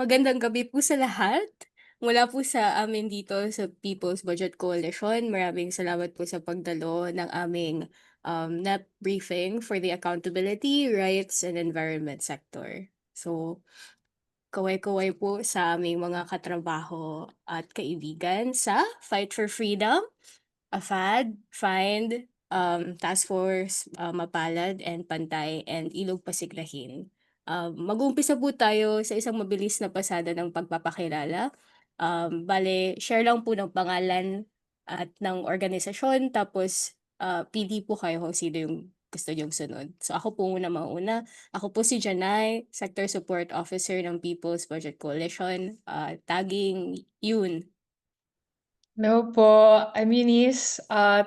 Magandang gabi po sa lahat. Mula po sa amin dito sa People's Budget Coalition, maraming salamat po sa pagdalo ng aming NEP briefing for the accountability, rights, and environment sector. So, kaway-kaway po sa aming mga katrabaho at kaibigan sa Fight for Freedom, AFAD, FIND, Task Force, Mapalad, and Pantay, and Ilog Pasiglahin. Mag-uumpisa po tayo sa isang mabilis na pasada ng pagpapakilala. Bale, share lang po ng pangalan at ng organisasyon, tapos PD po kayo kung sino yung gusto niyong sunod. So ako po muna mauna. Ako po si Janai, Sector Support Officer ng People's Budget Coalition, tagging Yun. Hello po, I'm Eunice,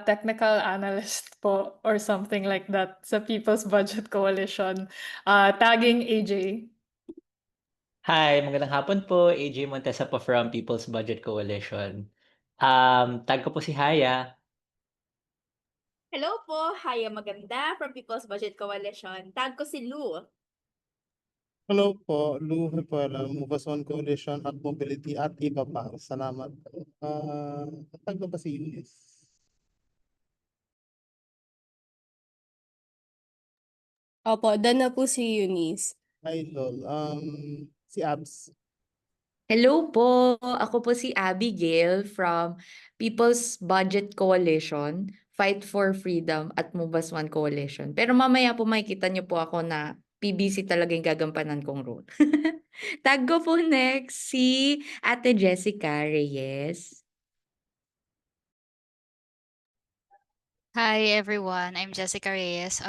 technical analyst po or something like that sa People's Budget Coalition, tagging AJ. Hi, magandang hapon po. AJ Montesa po from People's Budget Coalition. Tag ko po si Haya. Hello po, Haya Maganda from People's Budget Coalition. Tag ko si Lou. Hello po, Lou para Mubaswan Coalition at Mobility at iba pa. Salamat. Tag ko pa si Eunice. Opo, done na po si Eunice. Idol, si Abs. Hello po, ako po si Abigail from People's Budget Coalition, Fight for Freedom at Mubas One Coalition. Pero mamaya po makikita niyo po ako na PBC talaga yung gagampanan kong role. Tag ko po next si Ate Jessica Reyes. Hi everyone, I'm Jessica Reyes.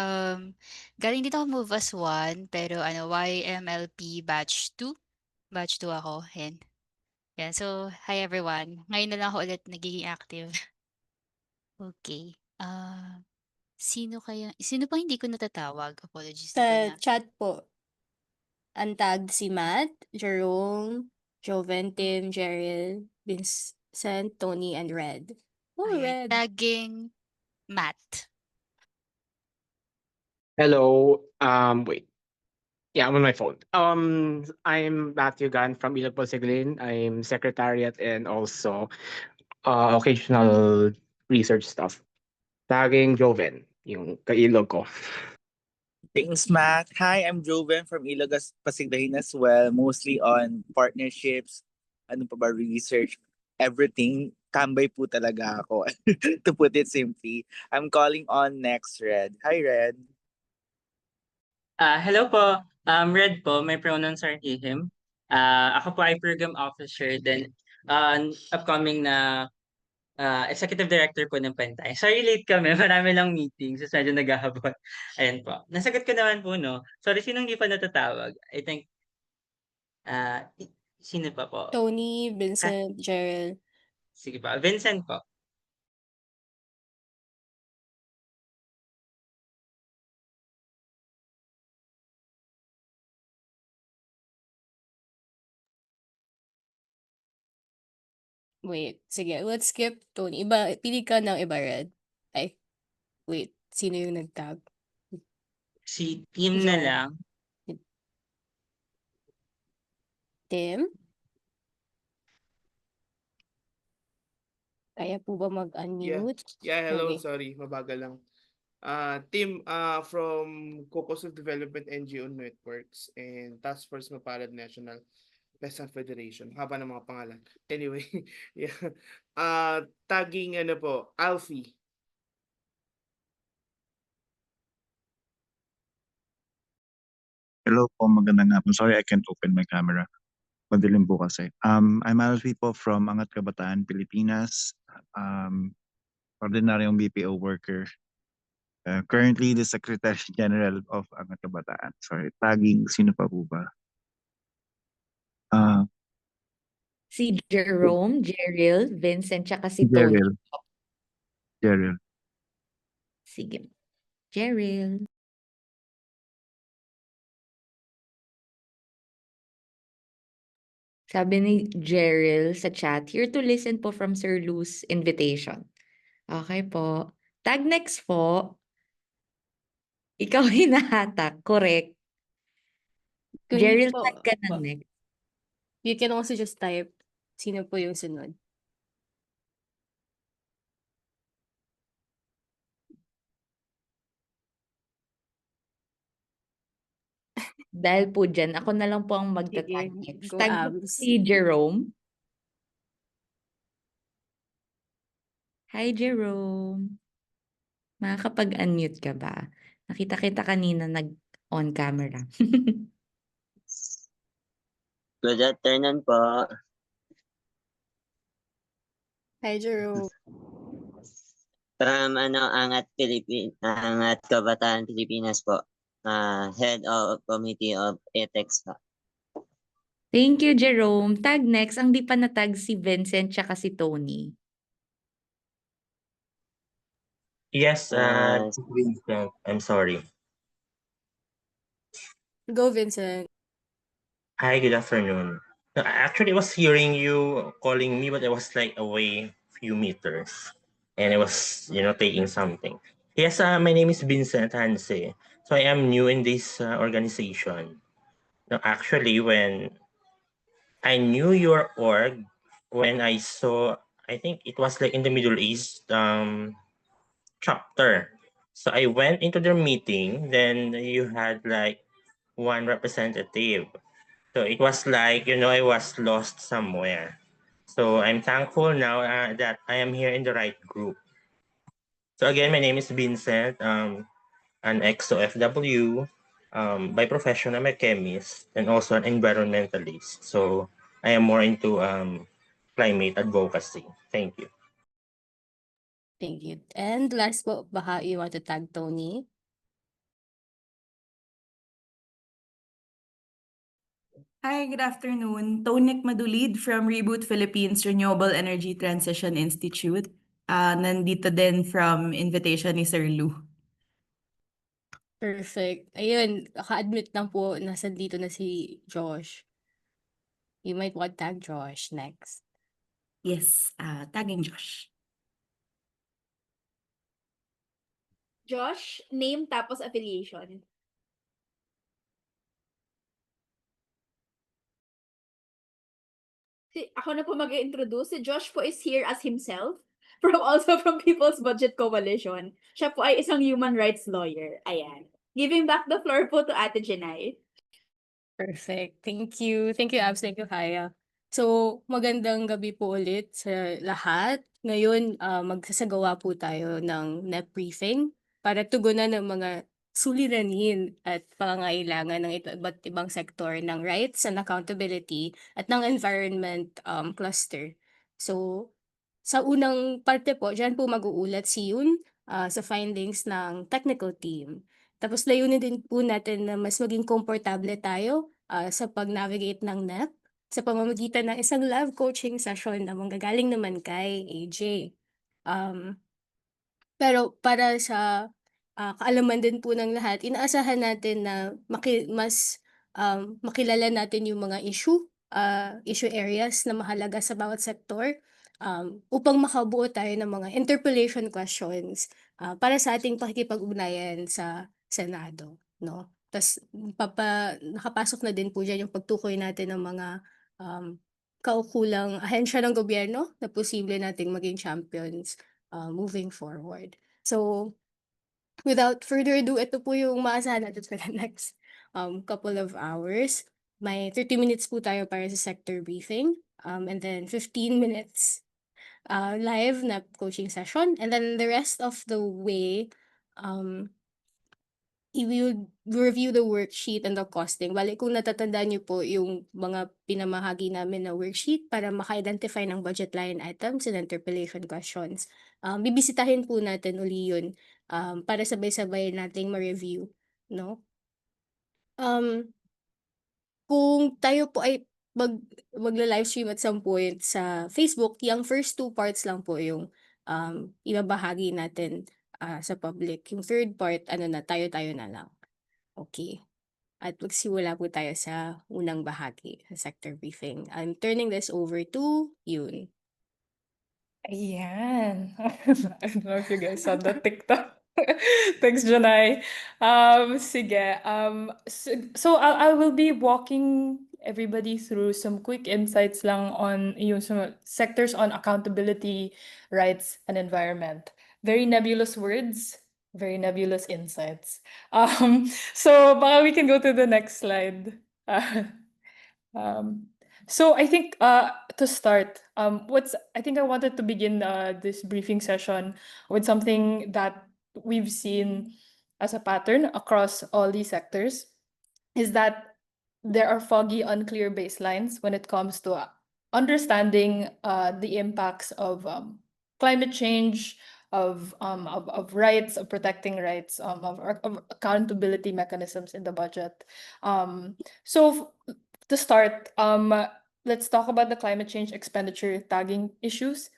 Galing dito ako Move as One, pero YMLP Batch 2. Batch 2 ako, yan. So, hi everyone. Ngayon na lang ako ulit nagiging active. Okay. Sino pa hindi ko natatawag? Apologies, di ko Sa na. chat po, antag si Matt, Jerome, Joven, Tim, Jerry, Vincent, Tony, and Red. Oh, Ayan, Red. tagging Matt. Hello. Wait. Yeah, I'm on my phone. I'm Matthew Gan from Ilog Siglin. I'm secretariat and also occasional research stuff. Tagging Joven, yung kailog ko. Thanks, Matt. Hi, I'm Joven from Ilocos Pasigdahin as well, mostly on partnerships, ano pa ba, research, everything. Tambay po talaga ako, to put it simply. I'm calling on next Red. Hi, Red. Hello po. Red po, my pronouns are he, him. Ako po ay program officer, then upcoming na executive director po ng Pantay. Sorry, late kami. Marami lang meetings. So, medyo naghahabol. Ayan po. Nasagot ko naman po, no? Sorry, sinong hindi pa natatawag? I think, sino pa po? Tony, Vincent, Gerald. Sige pa. Vincent po. Wait, sige, let's skip Tony. Pili ka ng iba, Red. Ay, wait, sino yung nagtag? Si Tim na John. lang. Tim? Kaya po ba mag-unmute? Yeah, hello, Okay. sorry, mabagal lang. Tim from Cocos of Development NGO Networks and Task Force Mapalad National Peasant Federation. Haba ng mga pangalan. Anyway, yeah. Tagging ano po, Alfie. Hello po, magandang hapon. Sorry, I can't open my camera. Madilim po kasi. I'm Alfie po from Angat Kabataan, Pilipinas. Ordinaryong BPO worker. Currently the Secretary General of Angat Kabataan. Sorry, tagging, sino pa po ba? Si Jerome, Jeril, Vincent, tsaka si Tony. Jeril. Jeril. Sige. Jeril. Sabi ni Jeril sa chat, here to listen po from Sir Lou's invitation. Okay po. Tag next po. Ikaw hinahatak. Correct. Kung Jeril, po, tag ka na next. You can also just type sino po yung sunod. Dahil po dyan, ako na lang po ang Sige, magta-tag next. go Tag ko po Abs. si Jerome. Hi, Jerome. Makakapag-unmute ka ba? Nakita kita kanina nag-on camera. Good afternoon po. Hi, Jerome. From Angat Kabataan Pilipinas po. Head of Committee of Ethics po. Thank you, Jerome. Tag next, ang di pa natag si Vincent tsaka si Tony. Yes, Ah, Vincent. I'm sorry. Go, Vincent. Hi, good afternoon. No, actually, I was hearing you calling me, but I was like away few meters, and I was, taking something. Yes, my name is Vincent Hanse. So I am new in this organization. No, actually, when I knew your org, when I saw, I think it was like in the Middle East chapter. So I went into their meeting. Then you had like one representative. So it was like, I was lost somewhere. So I'm thankful now that I am here in the right group. So again, my name is Vincent, an ex-OFW. By profession, I'm a chemist and also an environmentalist. So I am more into climate advocacy. Thank you. Thank you. And last po, baka you want to tag Tony? Hi, good afternoon. Tonik Madulid from Reboot Philippines Renewable Energy Transition Institute. Nandito din from invitation ni Sir Lou. Perfect. Ayun, naka-admit lang po, nasa dito na si Josh. You might want tag Josh next. Yes, tagging Josh. Josh, name tapos affiliation. Ako na po mag-introduce. Si Josh po is here as himself. Also from People's Budget Coalition. Siya po ay isang human rights lawyer. Ayan. Giving back the floor po to Ate Jenay. Perfect. Thank you. Thank you, Abs. Thank you, Kaya. So, magandang gabi po ulit sa lahat. Ngayon, magsasagawa po tayo ng NEP briefing para tugunan ng mga suliranin at pangangailangan ng iba't ibang sektor ng rights and accountability at ng environment cluster. So, sa unang parte po, dyan po mag-uulat si Yun sa findings ng technical team. Tapos layunin din po natin na mas maging komportable tayo sa pag-navigate ng NEP sa pamamagitan ng isang live coaching session na manggagaling naman kay AJ. Pero para sa kaalaman din po ng lahat, inaasahan natin na mas makilala natin yung mga issue areas na mahalaga sa bawat sektor upang makabuo tayo ng mga interpellation questions para sa ating pakikipag-ugnayan sa Senado, no? Tas nakapasok na din po diyan yung pagtukoy natin ng mga kaukulang ahensya ng gobyerno na posible nating maging champions moving forward. So, without further ado, ito po yung maasahan natin for the next couple of hours. May 30 minutes po tayo para sa sector briefing, and then 15 minutes live na coaching session, and then the rest of the way, we will review the worksheet and the costing. Bali, kung natatandaan niyo po yung mga pinamahagi namin na worksheet para maka-identify ng budget line items and interpellation questions. Bibisitahin po natin uli yun para sabay-sabay nating ma-review, no? Kung tayo po ay magla-livestream at some point sa Facebook, yung first 2 parts lang po yung ibabahagi natin sa public. Yung third part, tayo-tayo na lang. Okay. At magsimula po tayo sa unang bahagi, sa sector briefing. I'm turning this over to Yun. Ayan. I don't know if you guys saw the TikTok. Thanks, Janai. Sige. So I will be walking everybody through some quick insights lang on yung some sectors on accountability, rights, and environment. Very nebulous words, very nebulous insights. So baka we can go to the next slide. So I think to start, I think I wanted to begin this briefing session with something that we've seen as a pattern across all these sectors, is that there are foggy, unclear baselines when it comes to understanding the impacts of climate change, of rights, of protecting rights, of accountability mechanisms in the budget. So to start, let's talk about the climate change expenditure tagging issues.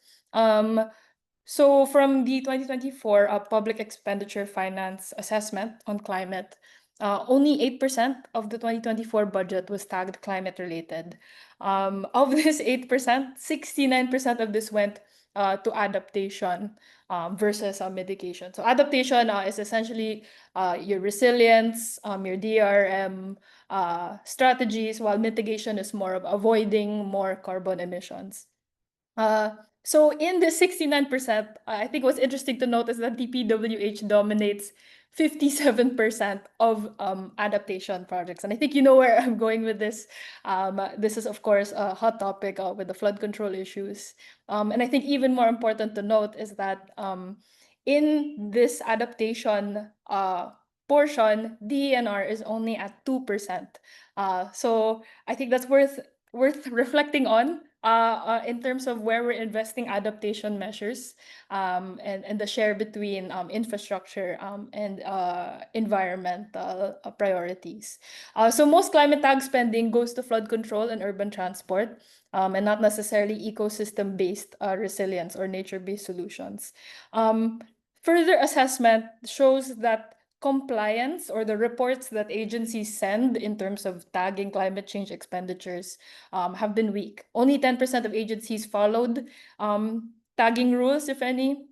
So from the 2024 Public Expenditure Finance Assessment on Climate, only 8% of the 2024 budget was tagged climate related. Of this 8%, 69% of this went to adaptation versus mitigation. So adaptation is essentially your resilience, your DRM strategies, while mitigation is more of avoiding more carbon emissions. So in the 69%, I think what's interesting to note is that DPWH dominates 57% of adaptation projects. And I think you know where I'm going with this. This is, of course, a hot topic with the flood control issues. And I think even more important to note is that in this adaptation portion, DENR is only at 2%. So I think that's worth reflecting on in terms of where we're investing adaptation measures and the share between infrastructure and environmental priorities. So most climate tag spending goes to flood control and urban transport, and not necessarily ecosystem-based resilience or nature-based solutions. Further assessment shows that compliance, or the reports that agencies send in terms of tagging climate change expenditures, have been weak. Only 10% of agencies followed tagging rules, if any.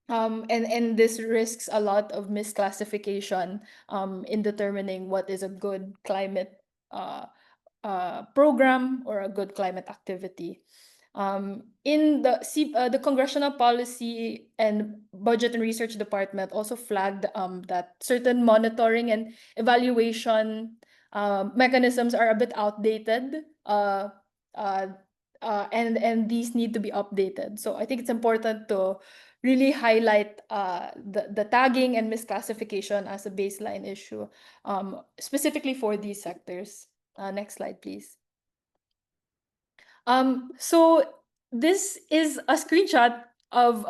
And this risks a lot of misclassification in determining what is a good climate program or a good climate activity. In the Congressional Policy and Budget and Research Department also flagged that certain monitoring and evaluation mechanisms are a bit outdated, and these need to be updated. So I think it's important to really highlight the tagging and misclassification as a baseline issue, specifically for these sectors. Next slide, please. So this is a screenshot of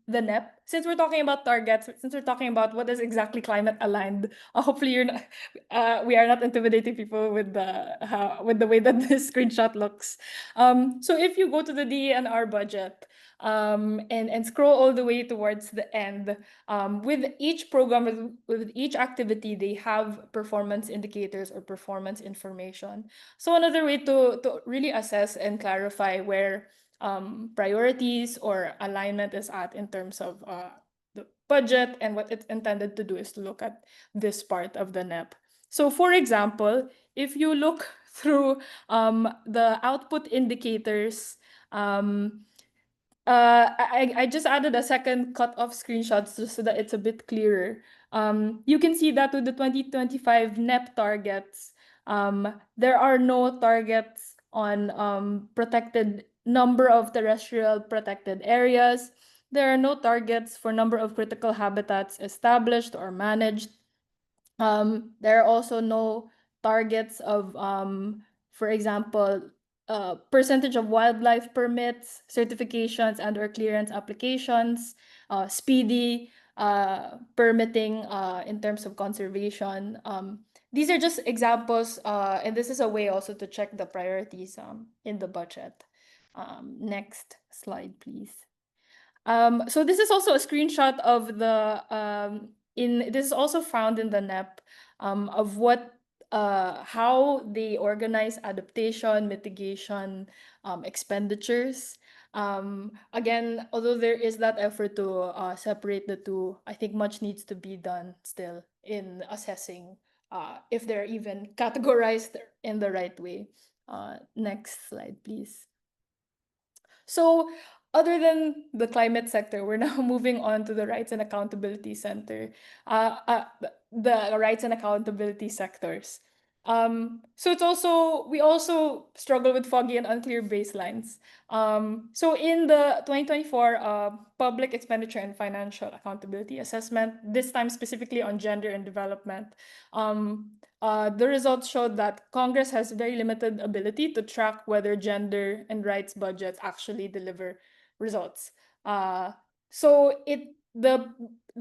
the NEP. Since we're talking about targets, since we're talking about what is exactly climate aligned, hopefully you're not, we are not intimidating people with the way that this screenshot looks. So if you go to the DENR budget and scroll all the way towards the end, with each program, with each activity, they have performance indicators or performance information. So another way to really assess and clarify where priorities or alignment is at in terms of the budget and what it's intended to do is to look at this part of the NEP. So for example, if you look through the output indicators, I just added a second cut off screenshots just so that it's a bit clearer. You can see that with the 2025 NEP targets, there are no targets on protected number of terrestrial protected areas. There are no targets for number of critical habitats established or managed. There are also no targets of, for example, percentage of wildlife permits, certifications, and/or clearance applications, speedy permitting in terms of conservation. These are just examples, and this is a way also to check the priorities in the budget. Next slide, please. So this is also a screenshot of the this is also found in the NEP of what how they organize adaptation, mitigation expenditures. Again, although there is that effort to separate the two, I think much needs to be done still in assessing if they're even categorized in the right way. Next slide, please. So other than the climate sector, we're now moving on to the Rights and Accountability Center, the rights and accountability sectors. So we also struggle with foggy and unclear baselines. So in the 2024 Public Expenditure and Financial Accountability Assessment, this time specifically on gender and development, the results showed that Congress has very limited ability to track whether gender and rights budgets actually deliver results. So the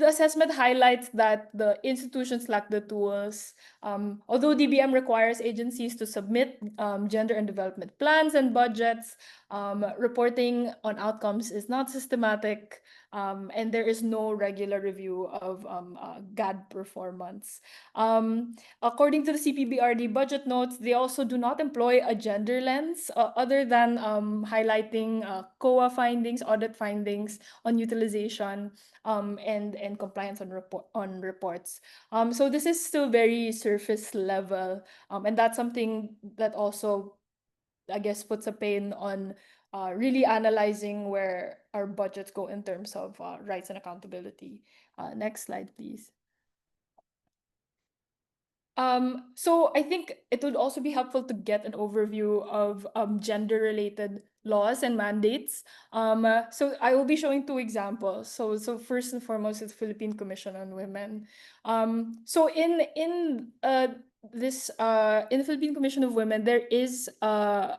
assessment highlights that the institutions lack the tools. Although DBM requires agencies to submit gender and development plans and budgets, reporting on outcomes is not systematic, and there is no regular review of GAD performance. According to the CPBRD budget notes, they also do not employ a gender lens other than highlighting COA findings, audit findings on utilization, and compliance on reports. So this is still very surface level, and that's something that also, I guess, puts a pain on really analyzing where our budgets go in terms of rights and accountability. Next slide, please. So I think it would also be helpful to get an overview of gender-related laws and mandates. So I will be showing two examples. So first and foremost is Philippine Commission on Women. So in the Philippine Commission of Women, there is a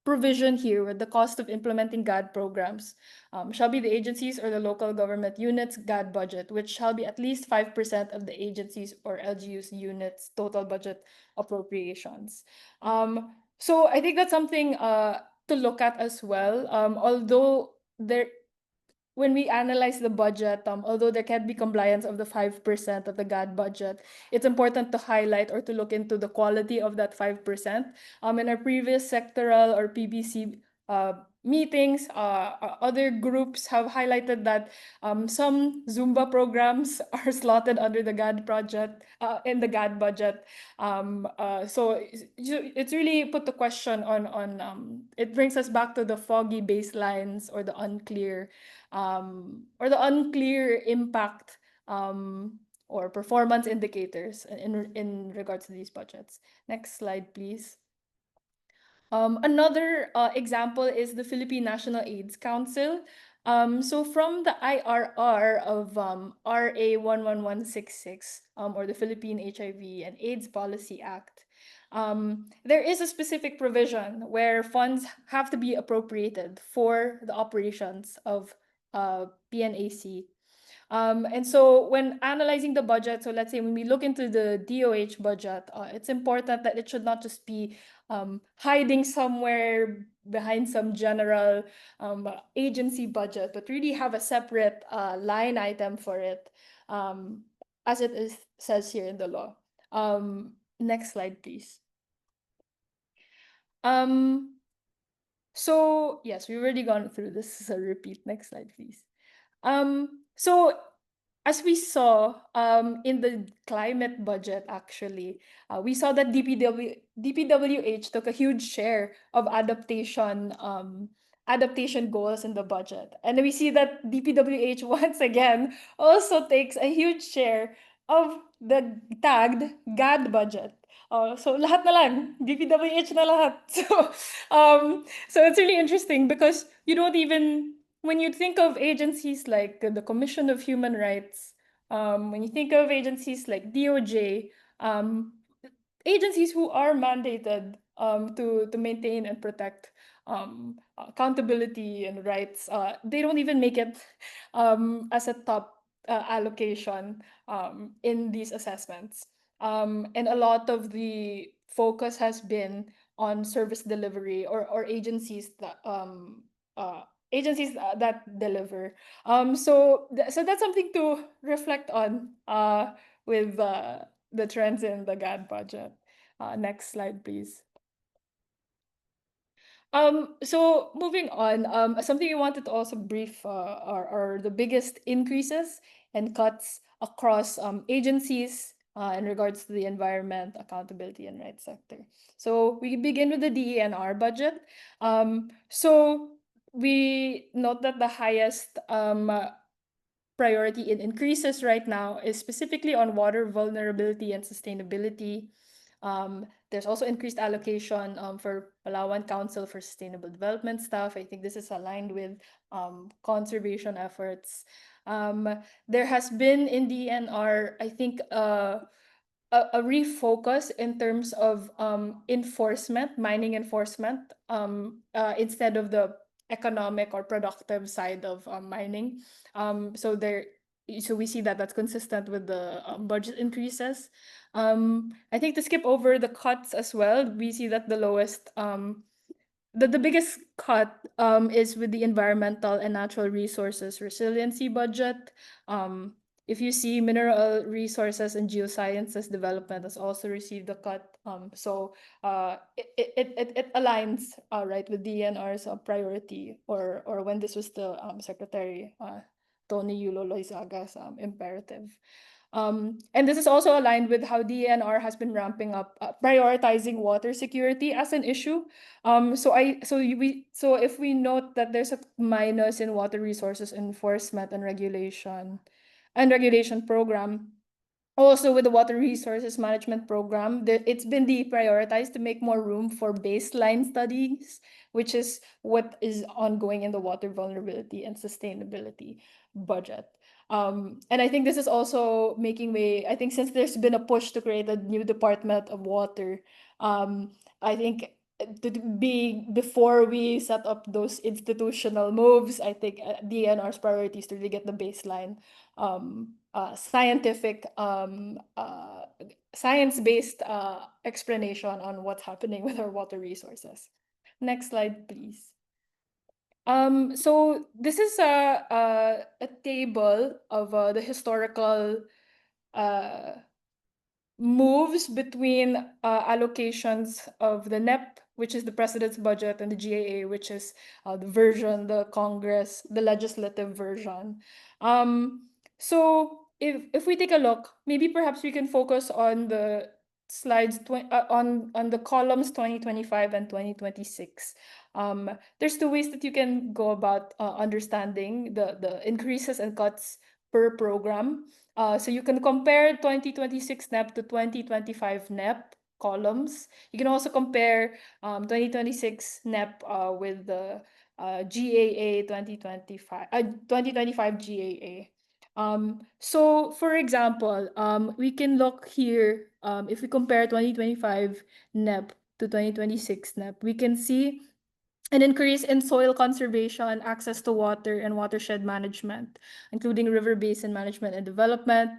provision here with the cost of implementing GAD programs shall be the agencies or the local government units GAD budget, which shall be at least 5% of the agencies or LGUs units total budget appropriations. So I think that's something to look at as well. Although when we analyze the budget, although there can be compliance of the 5% of the GAD budget, it's important to highlight or to look into the quality of that 5%. In our previous sectoral or PBC meetings, other groups have highlighted that some Zumba programs are slotted under the GAD project in the GAD budget. So it's really put the question on it brings us back to the foggy baselines or the unclear impact or performance indicators in regards to these budgets. Next slide, please. Another example is the Philippine National AIDS Council. So from the IRR of RA 11166, or the Philippine HIV and AIDS Policy Act, there is a specific provision where funds have to be appropriated for the operations of PNAC. And so when analyzing the budget, so let's say when we look into the DOH budget, it's important that it should not just be hiding somewhere behind some general agency budget, but really have a separate line item for it, as says here in the law. Next slide, please. So yes, we've already gone through this. This is a repeat. Next slide, please. So as we saw in the climate budget, actually, we saw that DPWH took a huge share of adaptation goals in the budget. And we see that DPWH once again also takes a huge share of the tagged GAD budget. So lahat na lang, DPWH na lahat. So it's really interesting because you don't even, when you think of agencies like the Commission of Human Rights, when you think of agencies like DOJ, agencies who are mandated to maintain and protect accountability and rights, they don't even make it as a top allocation in these assessments. And a lot of the focus has been on service delivery or agencies that deliver. So that's something to reflect on with the trends in the GAD budget. Next slide, please. So moving on, something we wanted to also brief are the biggest increases and cuts across agencies in regards to the environment, accountability, and rights sector. So we begin with the DENR budget. So we note that the highest priority in increases right now is specifically on water vulnerability and sustainability. There's also increased allocation for Palawan Council for Sustainable Development staff. I think this is aligned with conservation efforts. There has been in DNR, I think, a refocus in terms of enforcement, mining enforcement, instead of the economic or productive side of mining. So we see that that's consistent with the budget increases. I think to skip over the cuts as well, we see that the lowest, the biggest cut is with the environmental and natural resources resiliency budget. If you see mineral resources and geosciences development has also received a cut. So it aligns right with DNR's priority or when this was the Secretary Tony Yulo Loizaga's imperative. And this is also aligned with how DNR has been ramping up, prioritizing water security as an issue. So if we note that there's a minus in water resources enforcement and regulation program, also with the water resources management program, it's been deprioritized to make more room for baseline studies, which is what is ongoing in the water vulnerability and sustainability budget. And I think this is also making way, I think since there's been a push to create a new Department of Water, I think before we set up those institutional moves, I think DNR's priority is to really get the baseline scientific, science-based explanation on what's happening with our water resources. Next slide, please. So this is a table of the historical moves between allocations of the NEP, which is the president's budget, and the GAA, which is the version, the Congress, the legislative version. So if we take a look, maybe perhaps we can focus on the slides on the columns 2025 and 2026. There's two ways that you can go about understanding the increases and cuts per program. So you can compare 2026 NEP to 2025 NEP columns. You can also compare 2026 NEP with the GAA 2025 GAA. So for example, we can look here, if we compare 2025 NEP to 2026 NEP, we can see an increase in soil conservation, access to water, and watershed management, including river basin management and development.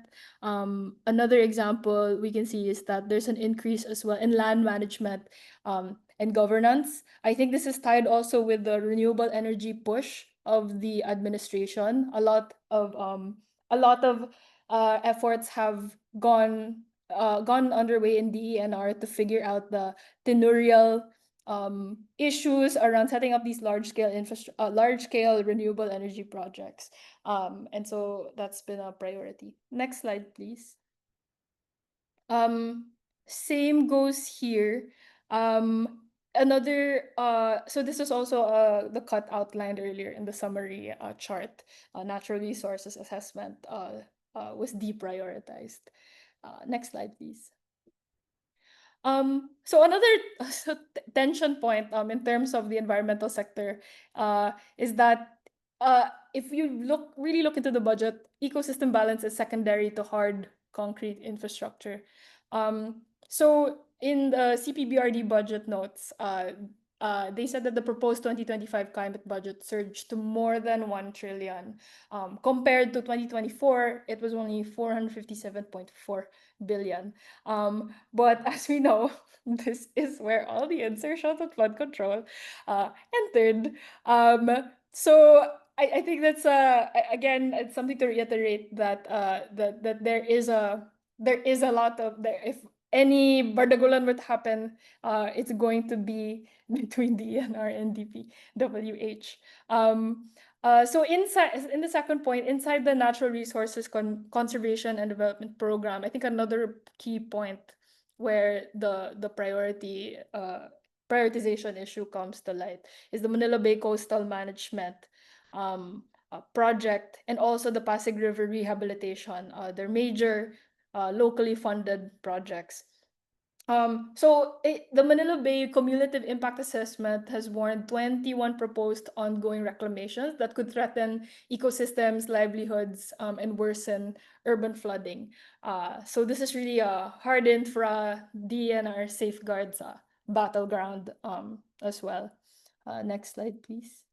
Another example we can see is that there's an increase as well in land management and governance. I think this is tied also with the renewable energy push of the administration. A lot of efforts have gone underway in DENR to figure out the tenurial issues around setting up these large-scale renewable energy projects. And so that's been a priority. Next slide, please. Same goes here. So this is also the cut outlined earlier in the summary chart. Natural resources assessment was deprioritized. Next slide, please. So another tension point in terms of the environmental sector is that if you really look into the budget, ecosystem balance is secondary to hard concrete infrastructure. So in the CPBRD budget notes, they said that the proposed 2025 climate budget surged to more than 1 trillion. Compared to 2024, it was only 457.4 billion. But as we know, this is where all the insertions and flood control entered. So I think that's again, it's something to reiterate that that there is a lot of any bardagulan would happen, it's going to be between DNR and DPWH. So in the second point, inside the Natural Resources Conservation and Development Program, I think another key point where the prioritization issue comes to light is the Manila Bay Coastal Management project, and also the Pasig River Rehabilitation. They're major locally funded projects. The Manila Bay Cumulative Impact Assessment has warned 21 proposed ongoing reclamations that could threaten ecosystems, livelihoods, and worsen urban flooding. So this is really a hard infra DNR safeguards battleground as well. Next slide, please.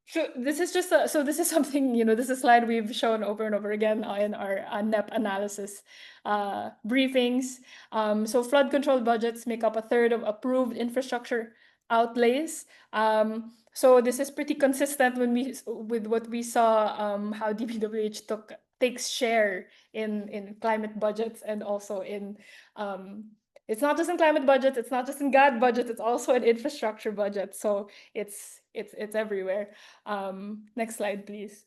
So this is this is something, this is a slide we've shown over and over again in our NEP analysis briefings. So flood control budgets make up a third of approved infrastructure outlays. So this is pretty consistent with what we saw, how DPWH takes share in climate budgets, and also in it's not just in climate budgets, it's not just in GAD budgets, it's also in infrastructure budgets. So it's everywhere. Next slide, please.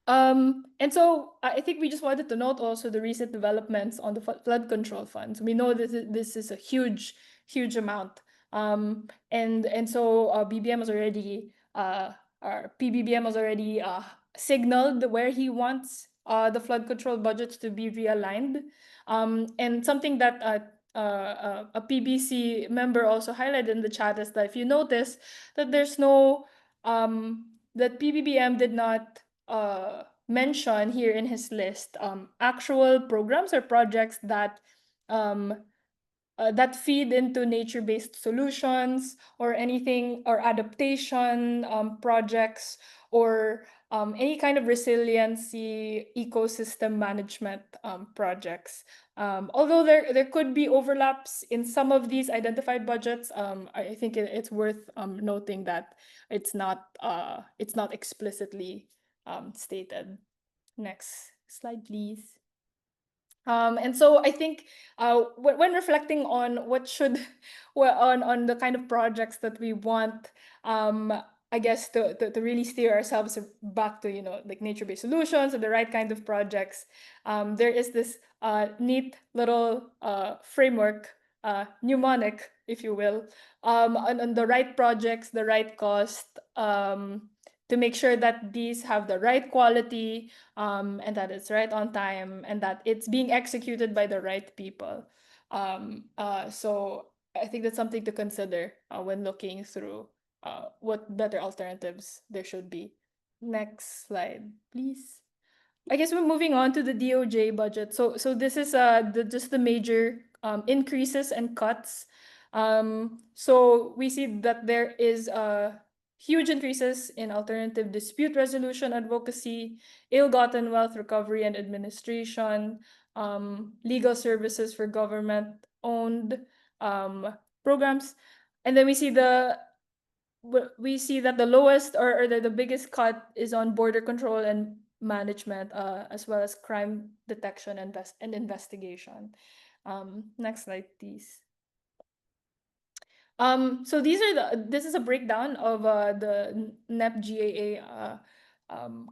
And so I think we just wanted to note also the recent developments on the flood control funds. We know this is a huge amount. And so BBM has already, our PBBM has already signaled where he wants the flood control budgets to be realigned. And something that a PBC member also highlighted in the chat is that if you notice that there's no, that PBBM did not mention here in his list actual programs or projects that that feed into nature-based solutions or anything, or adaptation projects, or any kind of resiliency ecosystem management projects. Although there could be overlaps in some of these identified budgets, I think it's worth noting that it's not explicitly stated. Next slide, please. And so I think when reflecting on what should, on the kind of projects that we want, I guess to really steer ourselves back to, like nature-based solutions or the right kind of projects, there is this neat little framework, mnemonic, if you will, on the right projects, the right cost, to make sure that these have the right quality, and that it's right on time, and that it's being executed by the right people. So I think that's something to consider when looking through what better alternatives there should be. Next slide, please. I guess we're moving on to the DOJ budget. So this is just the major increases and cuts. So we see that there is huge increases in alternative dispute resolution advocacy, ill-gotten wealth recovery and administration, legal services for government-owned programs, and then we see that the lowest or the biggest cut is on border control and management, as well as crime detection and investigation. Next slide, please. So this is a breakdown of the NEP GAA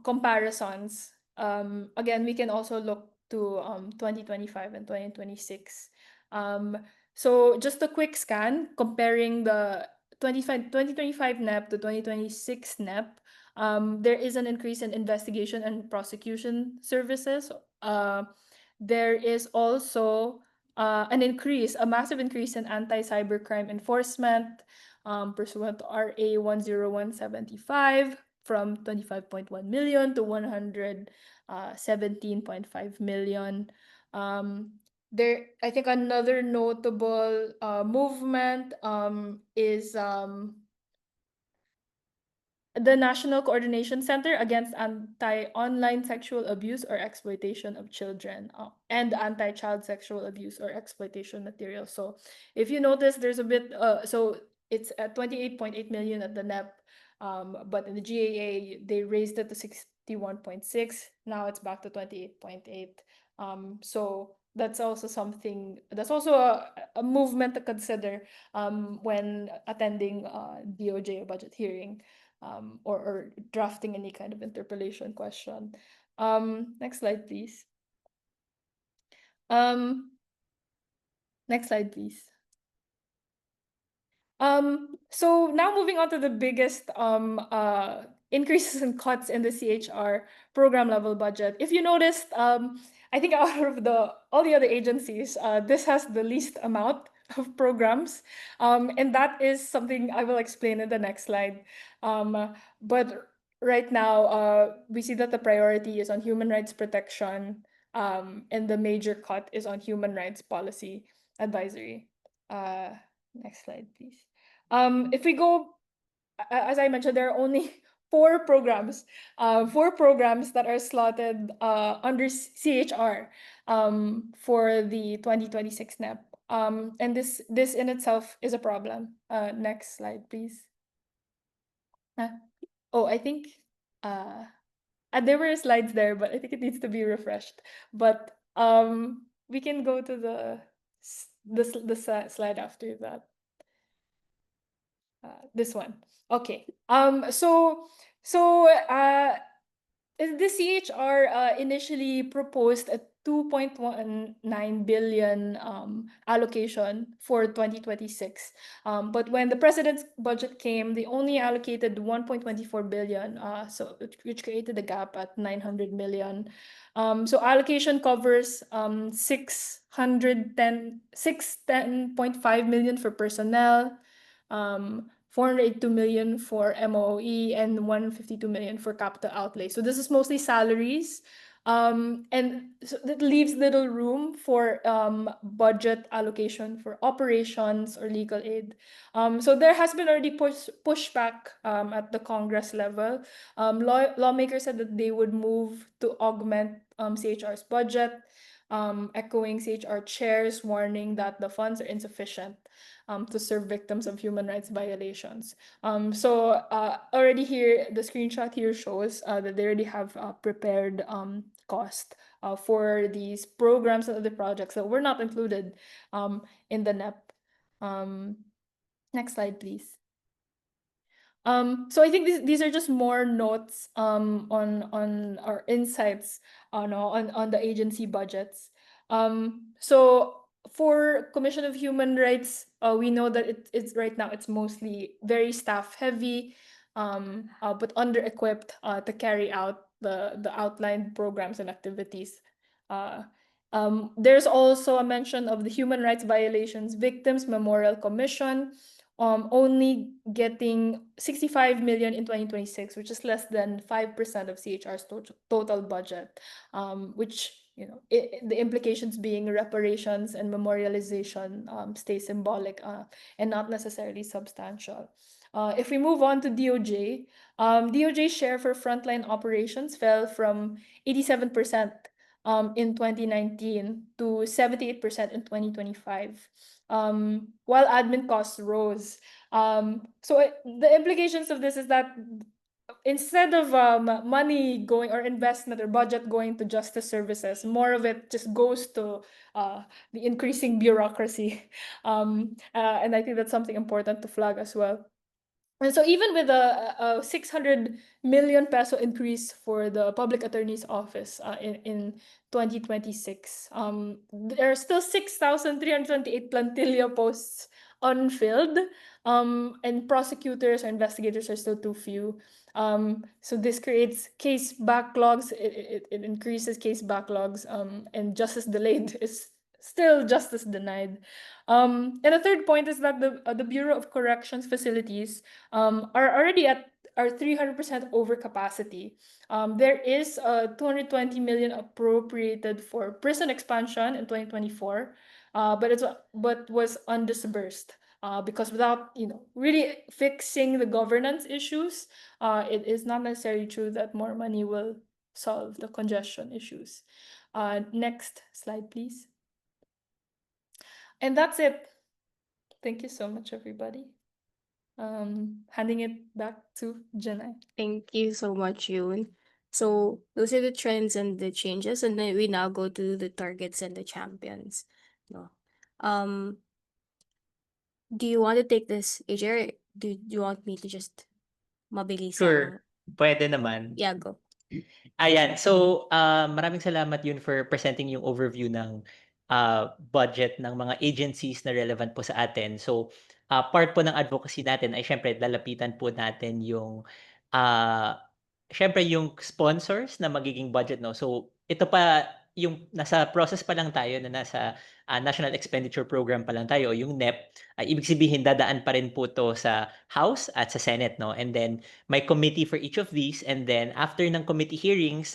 comparisons. Again, we can also look to 2025 and 2026. So just a quick scan comparing the 2025 NEP to 2026 NEP. There is an increase in investigation and prosecution services. There is also a massive increase in anti-cybercrime enforcement, pursuant to RA 10175 from 25.1 million to 117.5 million. I think another notable movement is the National Coordination Center Against Anti-Online Sexual Abuse or Exploitation of Children, and Anti-Child Sexual Abuse or Exploitation Material. So if you notice, there's a bit, so it's at 28.8 million at the NEP, but in the GAA, they raised it to 61.6. Now it's back to 28.8. So that's also something, that's also a movement to consider when attending DOJ budget hearing, or drafting any kind of interpellation question. Next slide, please. Next slide, please. So now moving on to the biggest increases and cuts in the CHR program level budget. If you noticed, I think out of all the other agencies, this has the least amount of programs, and that is something I will explain in the next slide. But right now, we see that the priority is on human rights protection, and the major cut is on human rights policy advisory. Next slide, please. If we go, as I mentioned, there are only four programs that are slotted under CHR for the 2026 NEP. And this in itself is a problem. Next slide, please. Oh, I think there were slides there, but I think it needs to be refreshed. But we can go to the slide after that. This one. Okay. The CHR initially proposed a 2.19 billion allocation for 2026. But when the president's budget came, they only allocated 1.24 billion, which created a gap at 900 million. So allocation covers 610.5 million for personnel, 482 million for MOE, and 152 million for capital outlay. So this is mostly salaries. And so that leaves little room for budget allocation for operations or legal aid. So there has been already pushback at the Congress level. Lawmakers said that they would move to augment CHR's budget, echoing CHR chair's warning that the funds are insufficient to serve victims of human rights violations. So already here, the screenshot here shows that they already have prepared cost for these programs and other projects that were not included in the NEP. Next slide, please. So I think these are just more notes on our insights on the agency budgets. So for Commission of Human Rights, we know that it's right now it's mostly very staff heavy, but under-equipped to carry out the outlined programs and activities. There's also a mention of the Human Rights Violations Victims Memorial Commission, only getting 65 million in 2026, which is less than 5% of CHR's total budget, which the implications being reparations and memorialization stay symbolic and not necessarily substantial. If we move on to DOJ, DOJ's share for frontline operations fell from 87% in 2019 to 78% in 2025, while admin costs rose. So the implications of this is that instead of money going or investment or budget going to justice services, more of it just goes to the increasing bureaucracy. And I think that's something important to flag as well. And so even with a 600 million peso increase for the public attorney's office in 2026, there are still 6,328 plantilla posts unfilled, and prosecutors or investigators are still too few. So this creates case backlogs, it increases case backlogs, and justice delayed is still justice denied. And the third point is that the Bureau of Corrections facilities are already at 300% over capacity. There is 220 million appropriated for prison expansion in 2024, but was undisbursed. Because without really fixing the governance issues, it is not necessarily true that more money will solve the congestion issues. Next slide, please. And that's it. Thank you so much, everybody. Handing it back to Janai. Thank you so much, Yoon. So those are the trends and the changes, and then we now go to the targets and the champions. No. Do you want to take this, AJ, or do you want me to just mabilisan? Sure, pwede naman. Yeah, go. Ayan, so maraming salamat yun for presenting yung overview ng budget ng mga agencies na relevant po sa atin. So part po ng advocacy natin ay syempre lalapitan po natin yung syempre yung sponsors na magiging budget, no. So ito pa yung nasa process pa lang tayo na nasa National Expenditure Program pa lang tayo o yung NEP, ibig sabihin dadaan pa rin po to sa House at sa Senate, no. And then may committee for each of these, and then after ng committee hearings,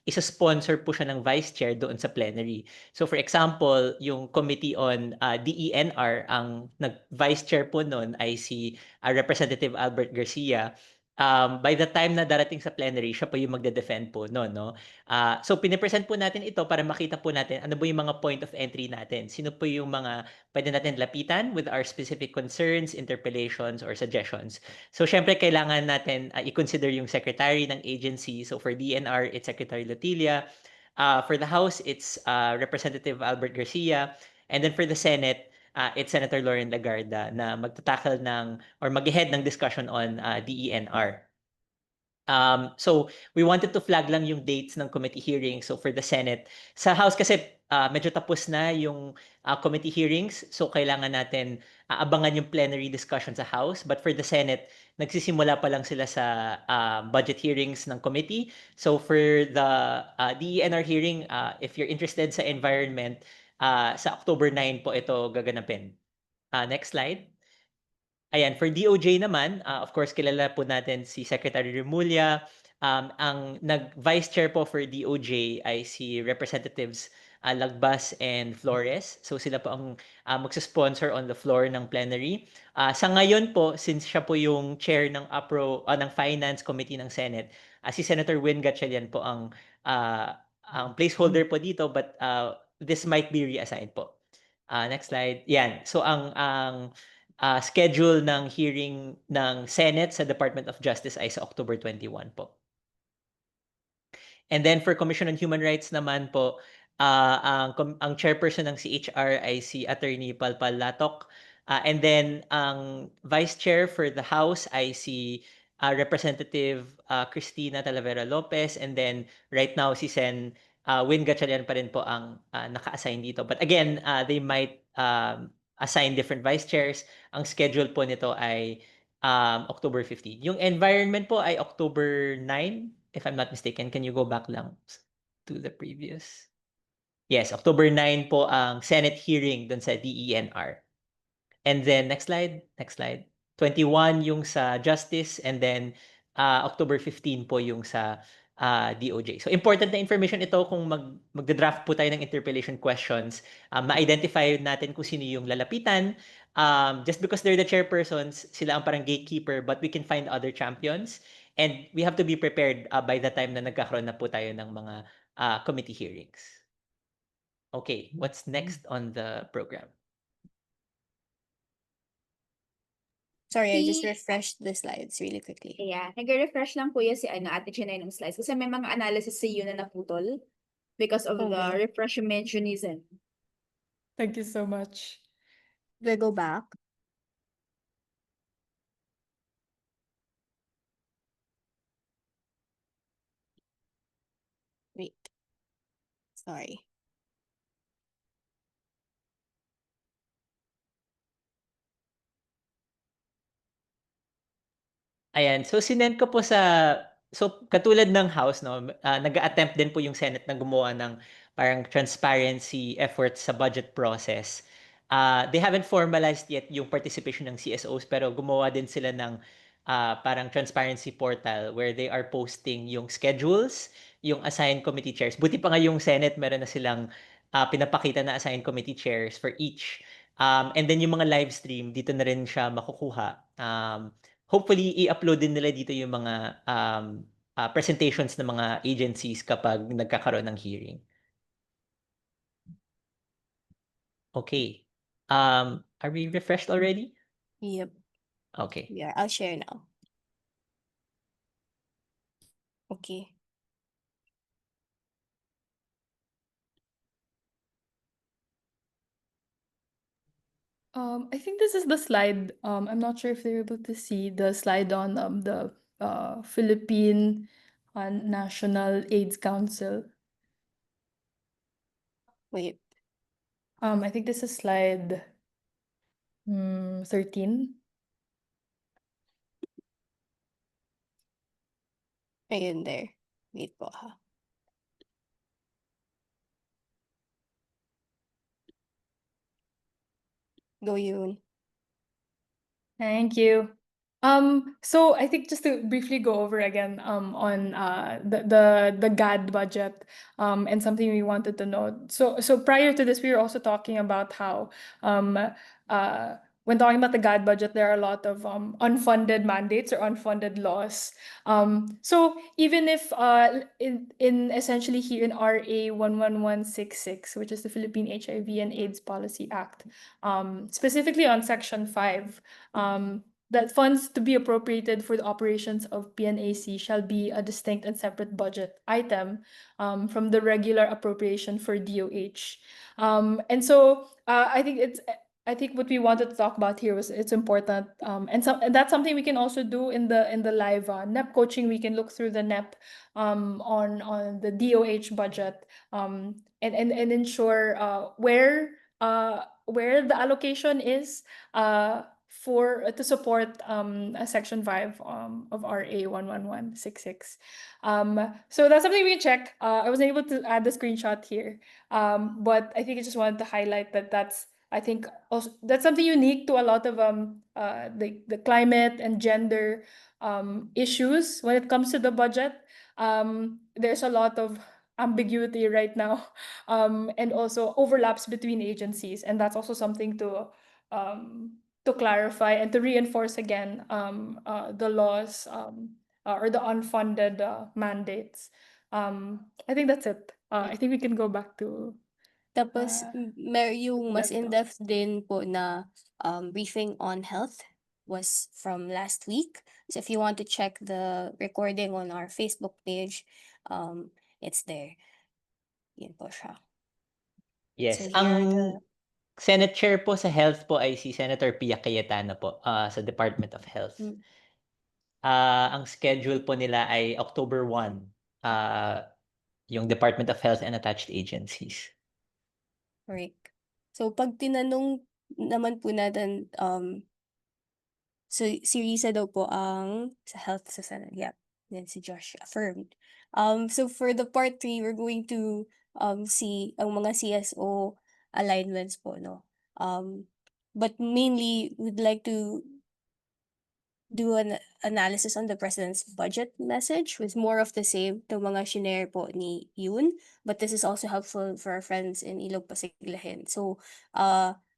isa-sponsor po siya ng vice chair doon sa plenary. So for example, yung committee on DENR, ang nag-vice chair po noon ay si Representative Albert Garcia. By the time na darating sa plenary, siya po yung magde-defend po noon, no? So pinipresent po natin ito para makita po natin ano ba yung mga point of entry natin. Sino po yung mga pwede natin lapitan with our specific concerns, interpellations, or suggestions. So syempre kailangan natin i-consider yung secretary ng agency. So for DNR, it's Secretary Lotilla. For the House, it's Representative Albert Garcia. And then for the Senate, it's Senator Lauren Lagarda na magtatakal ng or mag-head ng discussion on DENR. So we wanted to flag lang yung dates ng committee hearings. So for the Senate, sa House kasi medyo tapos na yung committee hearings. So kailangan natin abangan yung plenary discussion sa House. But for the Senate, nagsisimula pa lang sila sa budget hearings ng committee. So for the DENR hearing, if you're interested sa environment, sa October 9 po ito gaganapin. Next slide. Ayan, for DOJ naman, of course, kilala po natin si Secretary Remulla. Ang nag-vice chair po for DOJ ay si Representatives Lagbas and Flores. So sila po ang magsa-sponsor on the floor ng plenary. Sa ngayon po, since siya po yung chair ng ng Finance Committee ng Senate, si Senator Win Gatchalian po ang placeholder po dito, but this might be reassigned po. Next slide. Yan. So ang schedule ng hearing ng Senate sa Department of Justice ay sa October 21 po. And then for Commission on Human Rights naman po, ang chairperson ng CHR ay si Attorney Palpal Latok. And then ang vice chair for the House ay si Representative Cristina Talavera Lopez. And then right now si Sen Win Gatchalian pa rin po ang naka-assign dito. But again, they might assign different vice chairs. Ang schedule po nito ay October 15. Yung environment po ay October 9, if I'm not mistaken. Can you go back lang to the previous? Yes, October 9 po ang Senate hearing dun sa DENR. And then, next slide. 21 yung sa Justice, and then October 15 po yung sa DOJ. So important na information ito kung magda-draft po tayo ng interpellation questions. Ma-identify natin kung sino yung lalapitan. Just because they're the chairpersons, sila ang parang gatekeeper, but we can find other champions. And we have to be prepared by the time na nagkakaroon na po tayo ng mga committee hearings. Okay, what's next on the program? Sorry, I just refreshed the slides really quickly. Yeah, nag-refresh lang po yan si Ate Chinay ng slides kasi may mga analysis sa yun na naputol because of the refreshmentionism. Thank you so much. Do I go back? Wait. Sorry. Ayan, so sinend ko po so katulad ng House, no, nag-attempt din po yung Senate na gumawa ng parang transparency efforts sa budget process. They haven't formalized yet yung participation ng CSOs, pero gumawa din sila ng parang transparency portal where they are posting yung schedules, yung assigned committee chairs. Buti pa nga yung Senate, meron na silang pinapakita na assigned committee chairs for each. And then yung mga live stream, dito na rin siya makukuha. Hopefully, i-upload din nila dito yung mga presentations ng mga agencies kapag nagkakaroon ng hearing. Okay. Are we refreshed already? Yep. Okay. Yeah, I'll share now. Okay. I think this is the slide. I'm not sure if they're able to see the slide on the Philippine National AIDS Council. Wait. I think this is slide 13. Ayun there. Wait po ha. Go yun. Thank you. So I think just to briefly go over again on the GAD budget and something we wanted to note. So prior to this, we were also talking about how when talking about the GAD budget, there are a lot of unfunded mandates or unfunded laws. So even if in essentially here in RA 11166, which is the Philippine HIV and AIDS Policy Act, specifically on Section 5, that funds to be appropriated for the operations of PNAC shall be a distinct and separate budget item from the regular appropriation for DOH. And so I think what we wanted to talk about here was it's important, and that's something we can also do in the live NEP coaching. We can look through the NEP on the DOH budget and ensure where the allocation is to support Section 5 of RA 11166. So that's something we can check. I wasn't able to add the screenshot here, but I think I just wanted to highlight that's I think also that's something unique to a lot of the climate and gender issues when it comes to the budget. There's a lot of ambiguity right now, and also overlaps between agencies, and that's also something to clarify and to reinforce again the laws or the unfunded mandates. I think that's it. I think we can go back to Tapos, yung mas laptop. in-depth din po na briefing on health was from last week. So if you want to check the recording on our Facebook page, it's there. Yun po siya. Yes. So here are the... Senate Chair po sa Health po ay si Senator Pia Cayetano po sa Department of Health. Ang schedule po nila ay October 1, yung Department of Health and attached agencies. Correct. So pag tinanong naman po natin, so si Risa daw po ang sa health sa Senate. Yeah. Then si Josh affirmed. So for the part 3, we're going to see ang mga CSO alignments po, no? But mainly, we'd like to do an analysis on the president's budget message with more of the same, the mga shinare po ni Yun. But this is also helpful for our friends in Ilog Pasiglahin. So,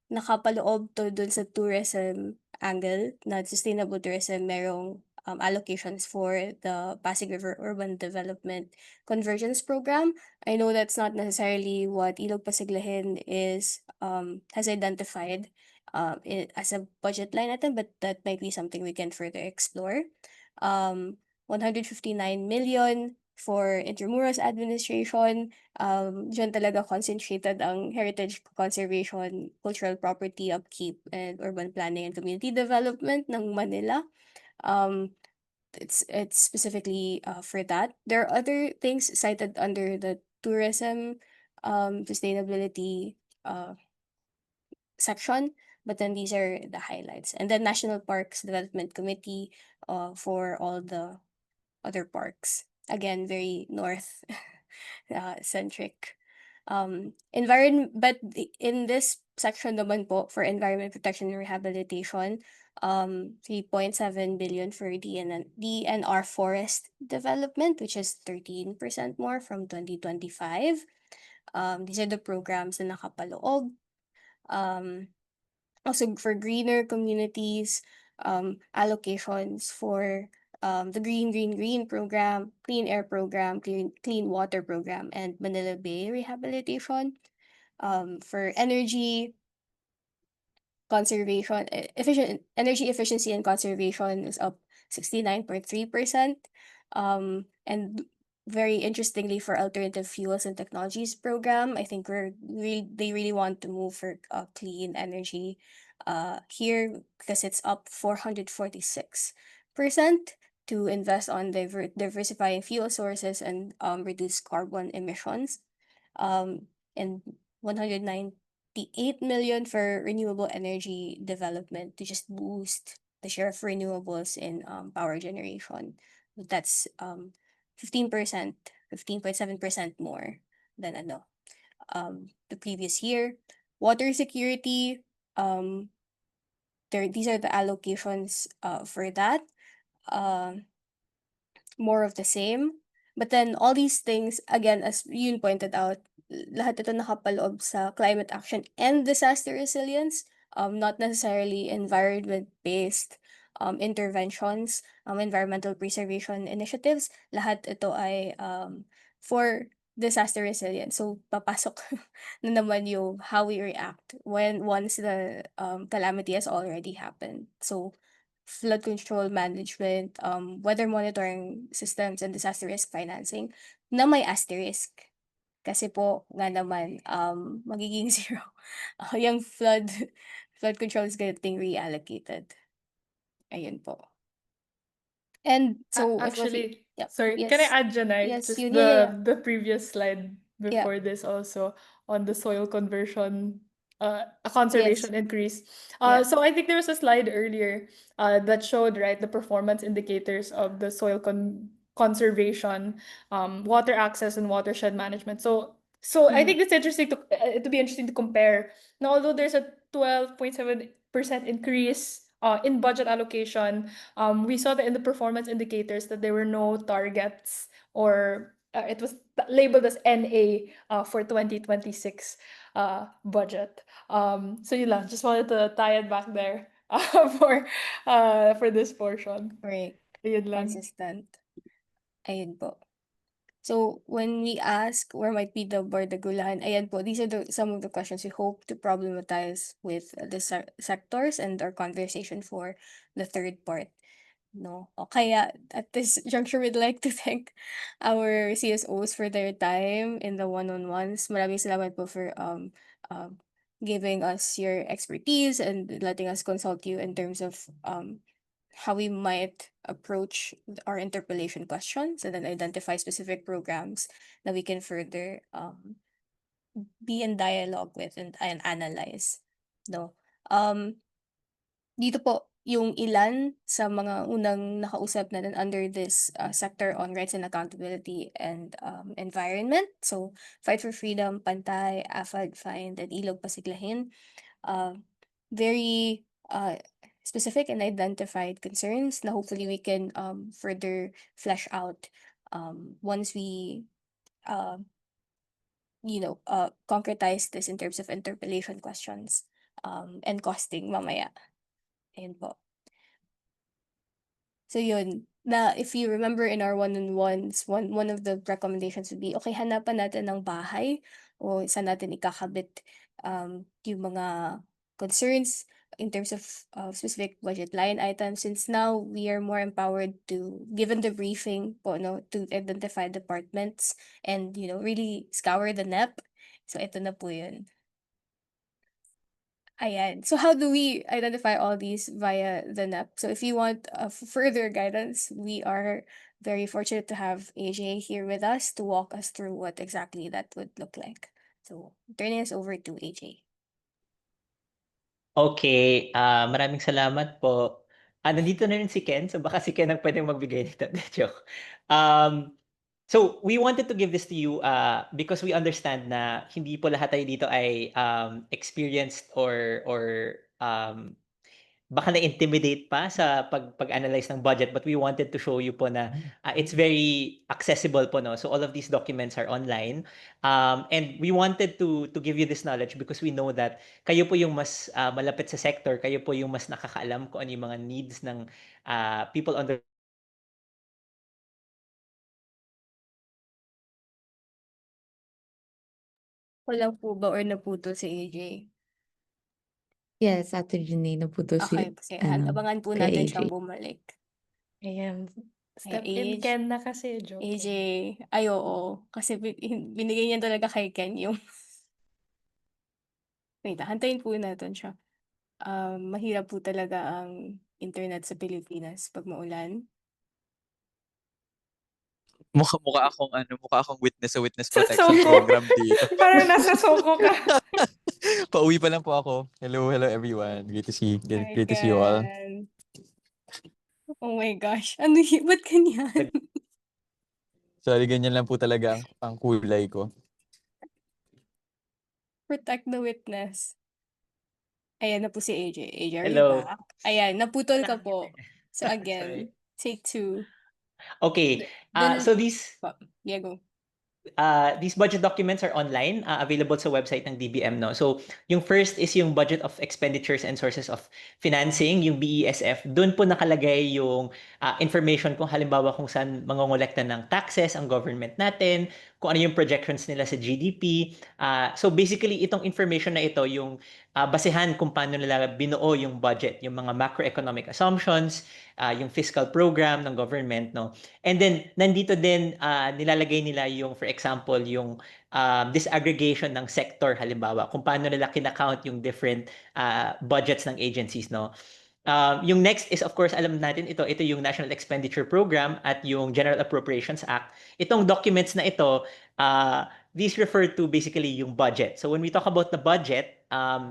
nakapaloob to dun sa tourism angle, na sustainable tourism, merong allocations for the Pasig River Urban Development Convergence Program. I know that's not necessarily what Ilog Pasiglahin has identified as a budget line item, but that might be something we can further explore. 159 million for Intramuros administration. Diyan talaga concentrated ang heritage conservation, cultural property upkeep, and urban planning and community development ng Manila. It's specifically for that. There are other things cited under the tourism sustainability section, but then these are the highlights. And then National Parks Development Committee for all the other parks. Again, very north centric. But in this section naman po for environment protection and rehabilitation, 3.7 billion for DNR forest development, which is 13% more from 2025. These are the programs na nakapaloob. Also for greener communities, allocations for the Green program, Clean Air program, Clean Water program, and Manila Bay rehabilitation. For energy conservation, energy efficiency and conservation is up 69.3%. And very interestingly, for alternative fuels and technologies program, I think they really want to move for clean energy here, because it's up 446% to invest on diversifying fuel sources and reduce carbon emissions. And 198 million for renewable energy development to just boost the share of renewables in power generation. That's 15%, 15.7% more than the previous year. Water security, these are the allocations for that. More of the same. But then all these things, again, as Yun pointed out, lahat ito nakapaloob sa climate action and disaster resilience, not necessarily environment-based interventions, environmental preservation initiatives. Lahat ito ay for disaster resilience. So, papasok na naman yung how we react once the calamity has already happened. So, flood control management, weather monitoring systems, and disaster risk financing na may asterisk. Kasi po, nga naman, magiging zero. Yung flood control is getting reallocated. Ayun po. And so, Actually, yep, sorry, can I yes. add, Janai, Yes, just yun, yeah. the previous slide Yeah. before this also on the soil conversion, a Yes. conservation increase. Yeah. So I think there was a slide earlier that showed, right, the performance indicators of the soil conservation, water access and watershed management. So I think it's interesting to be interesting to compare. Now, although there's a 12.7% increase in budget allocation, we saw that in the performance indicators that there were no targets, or it was labeled as NA for 2026 budget. So yun lang, just wanted to tie it back there for this portion. Correct. Yun lang. Consistent. Ayun po. So, when we ask where might be the bardagulahan, ayan po, these are some of the questions we hope to problematize with the sectors and our conversation for the third part. No? O kaya, at this juncture, we'd like to thank our CSOs for their time in the one-on-ones. Maraming salamat po for giving us your expertise and letting us consult you in terms of how we might approach our interpellation questions, and then identify specific programs that we can further be in dialogue with and analyze. No? Dito po yung ilan sa mga unang nakausap natin under this sector on rights and accountability and environment. So, Fight for Freedom, Pantay, AFAD, FIND, and Ilog Pasiglahin. Very specific and identified concerns na hopefully we can further flesh out once we concretize this in terms of interpellation questions and costing mamaya. Ayun po. So yun, na if you remember in our one-on-ones, one of the recommendations would be, okay, hanapan natin ng bahay o saan natin ikakabit yung mga concerns in terms of specific budget line items, since now we are more empowered to, given the briefing po, no, to identify departments and, really scour the NEP. So ito na po yun. Ayan. So how do we identify all these via the NEP? So if you want further guidance, we are very fortunate to have AJ here with us to walk us through what exactly that would look like. So turning us over to AJ. Okay, maraming salamat po. Nandito na rin si Ken, so baka si Ken ang pwedeng magbigay nito. Joke. So we wanted to give this to you because we understand na hindi po lahat tayo dito ay experienced or baka na-intimidate pa sa pag-analyze ng budget, but we wanted to show you po na it's very accessible po, no? So all of these documents are online. And we wanted to give you this knowledge because we know that kayo po yung mas malapit sa sector, kayo po yung mas nakakaalam kung ano yung mga needs ng people on the Wala po ba or naputo si AJ? Yes, Ate Renee, naputo Okay, si, kasi abangan po kay natin AJ. siyang bumalik. Ayan. Step Ay, in Ken na kasi, joke. AJ, ay oo. Kasi binigay niya talaga kay Ken yung... Wait, hantayin po natin siya. mahirap po talaga ang internet sa Pilipinas pag maulan. Mukha akong witness sa witness Sa protection Soko. program dito. Parang nasa Soko ka. Pauwi pa lang po ako. Hello everyone. Great to see you all. Ayan. Oh my gosh. Ano yun? Ba't ganyan? Sorry, ganyan lang po talaga ang kulay ko. Protect the witness. Ayan na po si AJ. AJ, are you Hello. back? Ayan, naputol ka po. So Sorry. again, take 2. Okay. Dun- So these Diego. these budget documents are online, available sa website ng DBM, no? So, yung first is yung budget of expenditures and sources of financing, yung BESF. Doon po nakalagay yung information kung halimbawa kung saan mangongolekta ng taxes ang government natin, kung ano yung projections nila sa GDP. So basically, itong information na ito, yung basehan kung paano nila binuo yung budget, yung mga macroeconomic assumptions, yung fiscal program ng government, no? And then, nandito din, nilalagay nila yung, for example, yung disaggregation ng sector, halimbawa, kung paano nila kinakount yung different budgets ng agencies, no? Yung next is, of course, alam natin ito yung National Expenditure Program at yung General Appropriations Act. Itong documents na ito, these refer to basically yung budget. So when we talk about the budget,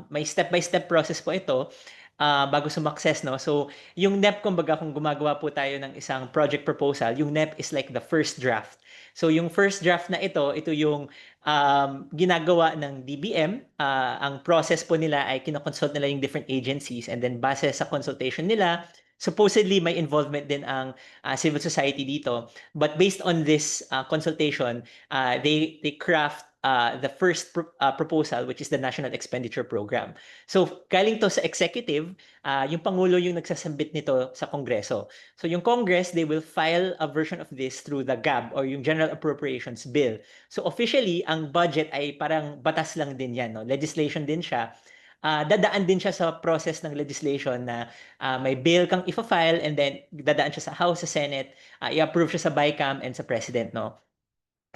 may step-by-step process po ito bago sumakses, no? So yung NEP, kumbaga, kung gumagawa po tayo ng isang project proposal, yung NEP is like the first draft. So yung first draft na ito yung ginagawa ng DBM. Ang process po nila ay kinoconsult nila yung different agencies, and then base sa consultation nila, supposedly may involvement din ang civil society dito. But based on this consultation, they craft the first proposal, which is the National Expenditure Program. So galing to sa executive, yung Pangulo yung nagsasambit nito sa Kongreso. So yung Congress, they will file a version of this through the GAB or yung General Appropriations Bill. So officially, ang budget ay parang batas lang din yan, no? Legislation din siya. Dadaan din siya sa process ng legislation na may bill kang ifa-file, and then dadaan siya sa House, sa Senate, i-approve siya sa BICAM and sa President, no?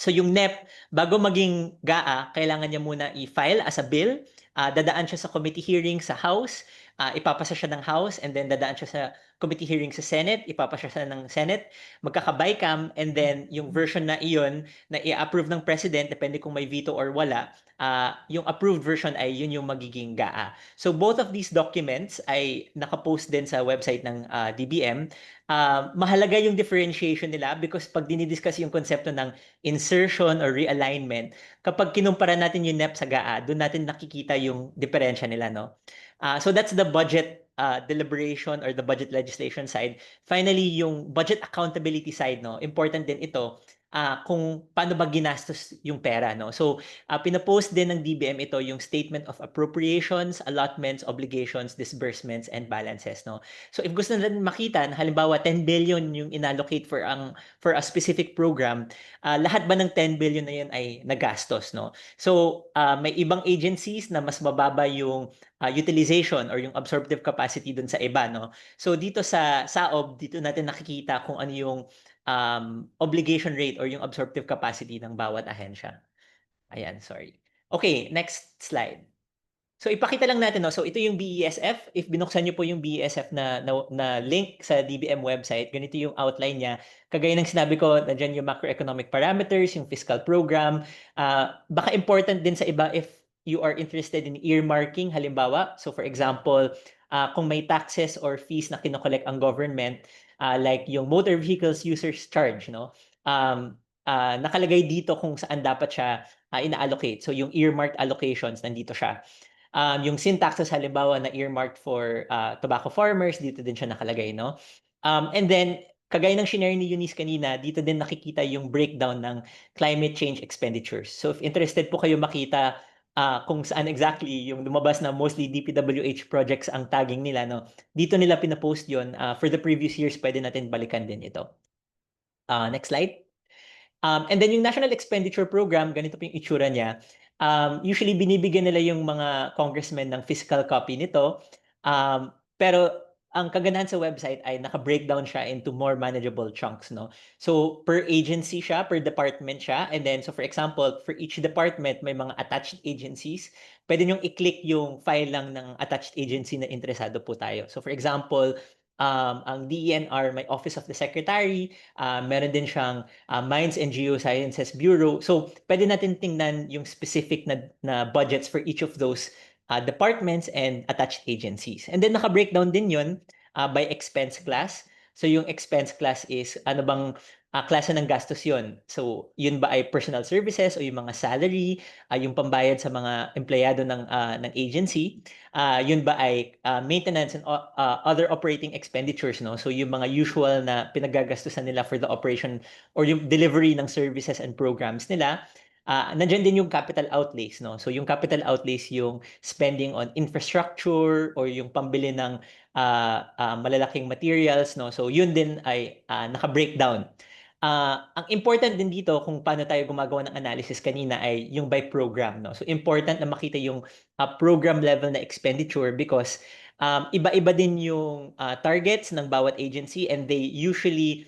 So yung NEP, bago maging GAA, kailangan niya muna i-file as a bill, dadaan siya sa committee hearing sa House, ipapasa siya ng House, and then dadaan siya sa committee hearing sa Senate, ipapasa siya ng Senate, magkaka-BICAM, and then yung version na iyon na i-approve ng President, depende kung may veto or wala, yung approved version ay yun yung magiging GAA. So both of these documents ay nakapost din sa website ng DBM. Mahalaga yung differentiation nila because pag dinidiscuss yung konsepto ng insertion or realignment, kapag kinumpara natin yung NEP sa GAA, doon natin nakikita yung diferensya nila, no? So that's the budget deliberation or the budget legislation side. Finally, yung budget accountability side, no? Important din ito. Kung paano ba ginastos yung pera, no? So, pinapost din ng DBM ito yung Statement of Appropriations, Allotments, Obligations, Disbursements, and Balances, no? So, if gusto natin makita na halimbawa 10 billion yung inallocate for a specific program, lahat ba ng 10 billion na yun ay nagastos, no? So, may ibang agencies na mas mababa yung utilization or yung absorptive capacity dun sa iba, no? So, dito sa SAOB, dito natin nakikita kung ano yung obligation rate or yung absorptive capacity ng bawat ahensya. Ayan, sorry. Okay, next slide. So ipakita lang natin, no? So ito yung BESF. If binuksan niyo po yung BESF na link sa DBM website, ganito yung outline niya. Kagaya ng sinabi ko, nandiyan yung macroeconomic parameters, yung fiscal program. Baka important din sa iba if you are interested in earmarking, halimbawa. So for example, kung may taxes or fees na kinokollect ang government, like yung motor vehicles users charge, no? Nakalagay dito kung saan dapat siya ina-allocate. So yung earmarked allocations, nandito siya. Yung sin taxes, halimbawa na earmarked for tobacco farmers, dito din siya nakalagay, no? And then, kagaya ng shinare ni Eunice kanina, dito din nakikita yung breakdown ng climate change expenditures. So if interested po kayo makita kung saan exactly yung lumabas na mostly DPWH projects ang tagging nila, no? Dito nila pinapost yun. For the previous years, pwede natin balikan din ito. Next slide. And then yung National Expenditure Program, ganito po yung itsura niya. Usually binibigyan nila yung mga congressmen ng physical copy nito. Pero ang kaganahan sa website ay naka-breakdown siya into more manageable chunks, no? So, per agency siya, per department siya, and then, so for example, for each department, may mga attached agencies. Pwede niyong i-click yung file lang ng attached agency na interesado po tayo. So, for example, ang DENR, may Office of the Secretary, meron din siyang Mines and Geosciences Bureau. So, pwede natin tingnan yung specific na budgets for each of those departments and attached agencies. And then naka-breakdown din yun by expense class. So yung expense class is ano bang klase ng gastos yun. So yun ba ay personal services o yung mga salary, yung pambayad sa mga empleyado ng agency. Yun ba ay maintenance and other operating expenditures, no? So yung mga usual na pinagagastusan nila for the operation or yung delivery ng services and programs nila. Nandiyan din yung capital outlays, no? So yung capital outlays yung spending on infrastructure or yung pambili ng malalaking materials, no? So yun din ay naka-breakdown. Ang important din dito kung paano tayo gumagawa ng analysis kanina ay yung by program, no? So important na makita yung program level na expenditure because iba-iba din yung targets ng bawat agency and they usually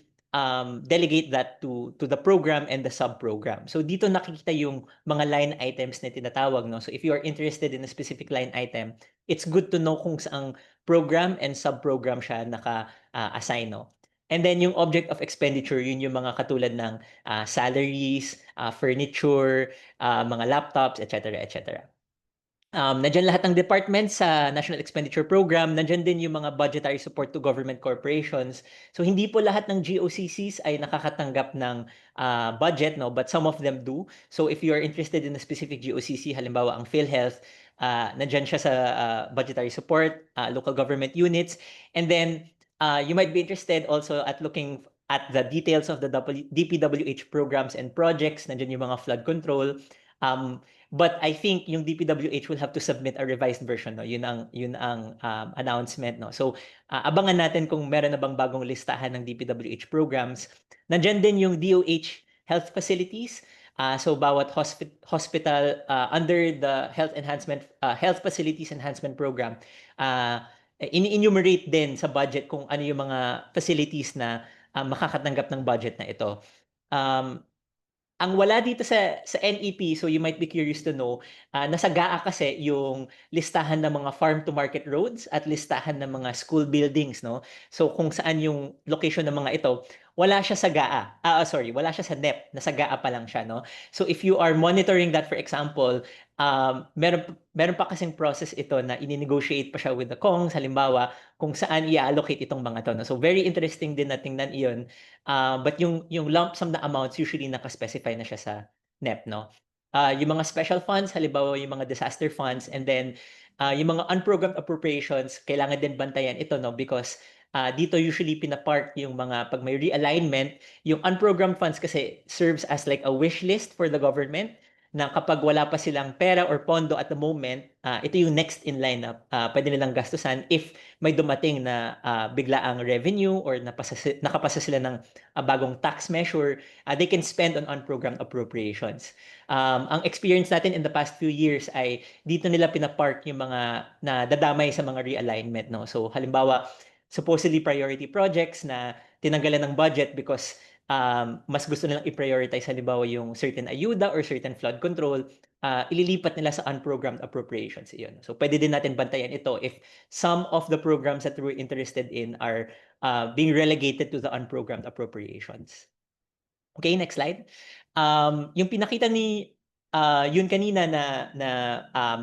delegate that to the program and the sub-program. So dito nakikita yung mga line items na tinatawag, no? So if you are interested in a specific line item, it's good to know kung saang program and sub-program siya naka-assign, no? And then yung object of expenditure, yun yung mga katulad ng salaries, furniture, mga laptops, etc., etc. Nandiyan lahat ng departments sa National Expenditure Program. Nandiyan din yung mga budgetary support to government corporations. So hindi po lahat ng GOCCs ay nakakatanggap ng budget, no? But some of them do. So if you are interested in a specific GOCC, halimbawa ang PhilHealth, nandiyan siya sa budgetary support, local government units. And then you might be interested also at looking at the details of the DPWH programs and projects. Nandiyan yung mga flood control. But I think yung DPWH will have to submit a revised version, no? Yun ang announcement, no? So abangan natin kung meron na bang bagong listahan ng DPWH programs. Nandiyan din yung DOH health facilities. So bawat hospital under the health facilities enhancement program, in-enumerate din sa budget kung ano yung mga facilities na makakatanggap ng budget na ito. Ang wala dito sa NEP, so you might be curious to know, nasa GAA kasi yung listahan ng mga farm-to-market roads at listahan ng mga school buildings, no? So kung saan yung location ng mga ito, wala siya sa GAA. Wala siya sa NEP, nasa GAA pa lang siya, no? So if you are monitoring that, for example, meron pa kasing process ito na ini-negotiate pa siya with the Kongs, halimbawa, kung saan i-allocate itong mga to, no? So very interesting din na tingnan iyon. But yung lump sum na amounts usually naka-specify na siya sa NEP, no? Yung mga special funds, halimbawa yung mga disaster funds, and then yung mga unprogrammed appropriations, kailangan din bantayan ito, no? Because dito usually pinapark yung mga pag may realignment, yung unprogrammed funds kasi serves as like a wish list for the government na kapag wala pa silang pera or pondo at the moment, ito yung next in line na pwede nilang gastusan if may dumating na biglaang revenue or nakapasa sila ng bagong tax measure, they can spend on unprogrammed appropriations. Ang experience natin in the past few years ay dito nila pinapark yung mga na dadamay sa mga realignment, no? So halimbawa, supposedly priority projects na tinanggalan ng budget because mas gusto nilang i-prioritize halimbawa yung certain ayuda or certain flood control, ililipat nila sa unprogrammed appropriations iyon. So pwede din natin bantayan ito if some of the programs that we're interested in are being relegated to the unprogrammed appropriations. Okay, next slide. Yung pinakita ni yun kanina na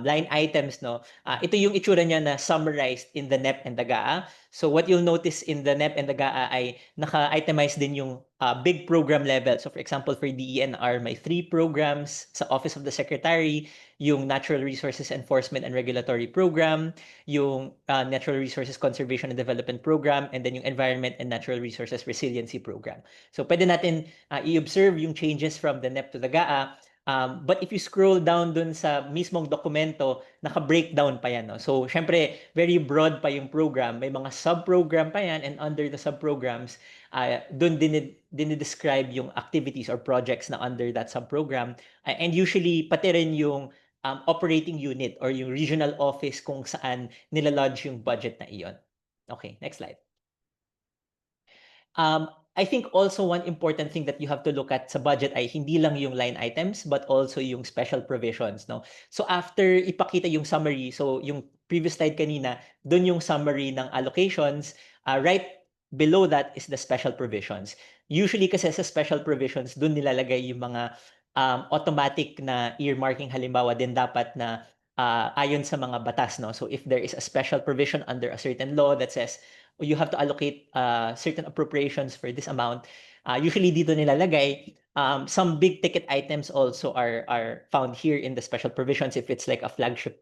line items, no? Ito yung itsura niya na summarized in the NEP and the GAA. So what you'll notice in the NEP and the GAA ay naka-itemize din yung big program level. So for example, for DENR, may 3 programs sa Office of the Secretary, yung Natural Resources Enforcement and Regulatory Program, yung Natural Resources Conservation and Development Program, and then yung Environment and Natural Resources Resiliency Program. So pwede natin i-observe yung changes from the NEP to the GAA. But if you scroll down dun sa mismong dokumento, naka-breakdown pa yan, no? So, syempre, very broad pa yung program. May mga sub-program pa yan, and under the sub-programs, dun dinidescribe yung activities or projects na under that sub-program. And usually, pati rin yung operating unit or yung regional office kung saan nilalodge yung budget na iyon. Okay, next slide. I think also one important thing that you have to look at sa budget ay hindi lang yung line items but also yung special provisions, no? So after ipakita yung summary, so yung previous slide kanina, dun yung summary ng allocations, right below that is the special provisions. Usually kasi sa special provisions, dun nilalagay yung mga automatic na earmarking, halimbawa din dapat na ayon sa mga batas, no? So if there is a special provision under a certain law that says you have to allocate certain appropriations for this amount, usually dito nilalagay. Some big ticket items also are found here in the special provisions if it's like a flagship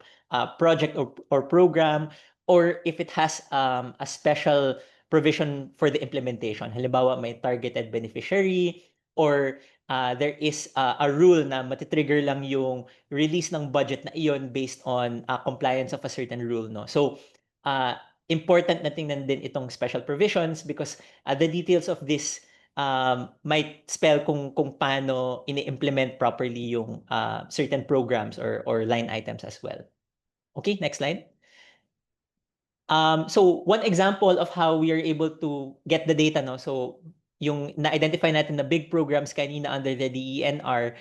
project or program, or if it has a special provision for the implementation. Halimbawa, may targeted beneficiary, or there is a rule na matitrigger lang yung release ng budget na iyon based on compliance of a certain rule, no? So important na tingnan din itong special provisions because the details of this might spell kung paano ini-implement properly yung certain programs or line items as well. Okay, next slide. So one example of how we are able to get the data, no? So yung na-identify natin na big programs kanina under the DENR,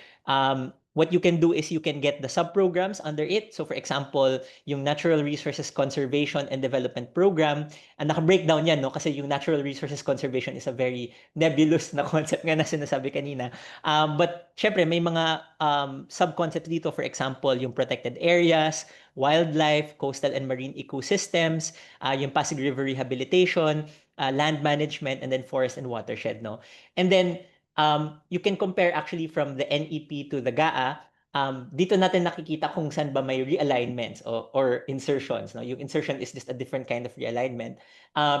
what you can do is you can get the sub-programs under it. So for example, yung Natural Resources Conservation and Development Program, naka-breakdown yan, no? Kasi yung Natural Resources Conservation is a very nebulous na concept nga na sinasabi kanina. But syempre, may mga sub-concepts dito. For example, yung protected areas, wildlife, coastal and marine ecosystems, yung Pasig River rehabilitation, land management, and then forest and watershed, no? And then you can compare actually from the NEP to the GAA. Dito natin nakikita kung saan ba may realignments or insertions, no? Yung insertion is just a different kind of realignment.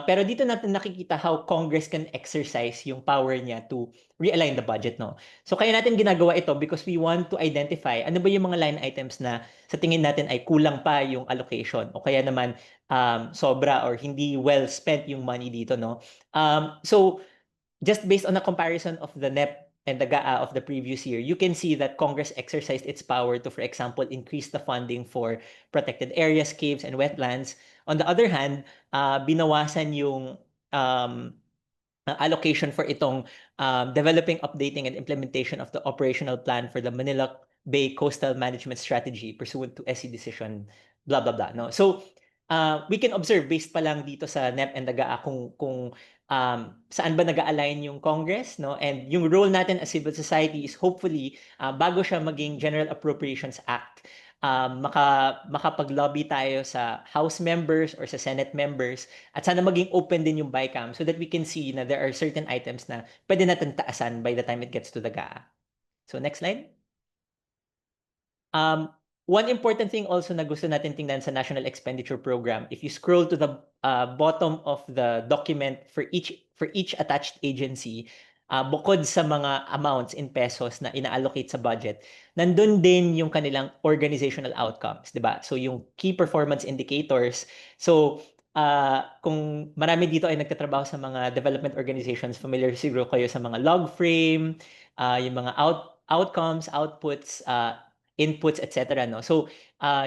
Pero dito natin nakikita how Congress can exercise yung power niya to realign the budget, no? So kaya natin ginagawa ito because we want to identify ano ba yung mga line items na sa tingin natin ay kulang pa yung allocation o kaya naman sobra or hindi well spent yung money dito, no? So just based on a comparison of the NEP and the GAA of the previous year, you can see that Congress exercised its power to, for example, increase the funding for protected areas, caves, and wetlands. On the other hand, binawasan yung allocation for itong developing, updating, and implementation of the operational plan for the Manila Bay Coastal Management Strategy pursuant to SC decision, blah, blah, blah. No? So, we can observe based pa lang dito sa NEP and the GAA kung saan ba nag-align yung Congress, no? And yung role natin as civil society is hopefully bago siya maging General Appropriations Act, makapag-lobby tayo sa House members or sa Senate members at sana maging open din yung BICAM so that we can see na there are certain items na pwede natin taasan by the time it gets to the GAA. So next slide. One important thing also na gusto natin tingnan sa National Expenditure Program, if you scroll to the bottom of the document for each attached agency, bukod sa mga amounts in pesos na ina-allocate sa budget, nandun din yung kanilang organizational outcomes, di ba? So yung key performance indicators. So kung marami dito ay nagtatrabaho sa mga development organizations, familiar siguro kayo sa mga log frame, yung mga outcomes, outputs, inputs, etc. No? So,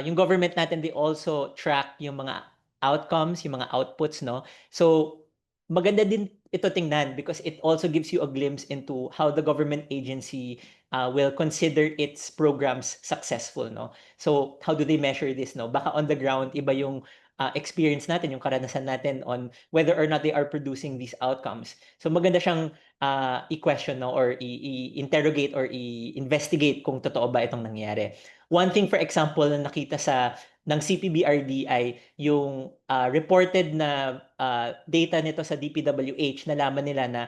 yung government natin, they also track yung mga outcomes, yung mga outputs, no? So, maganda din ito tingnan because it also gives you a glimpse into how the government agency will consider its programs successful, no? So, how do they measure this, no? Baka on the ground, iba yung experience natin, yung karanasan natin on whether or not they are producing these outcomes. So, maganda siyang i-question, no, or i-interrogate or i-investigate kung totoo ba itong nangyari. One thing, for example, na nakita ng CPBRD ay yung reported na data nito sa DPWH. Nalaman nila na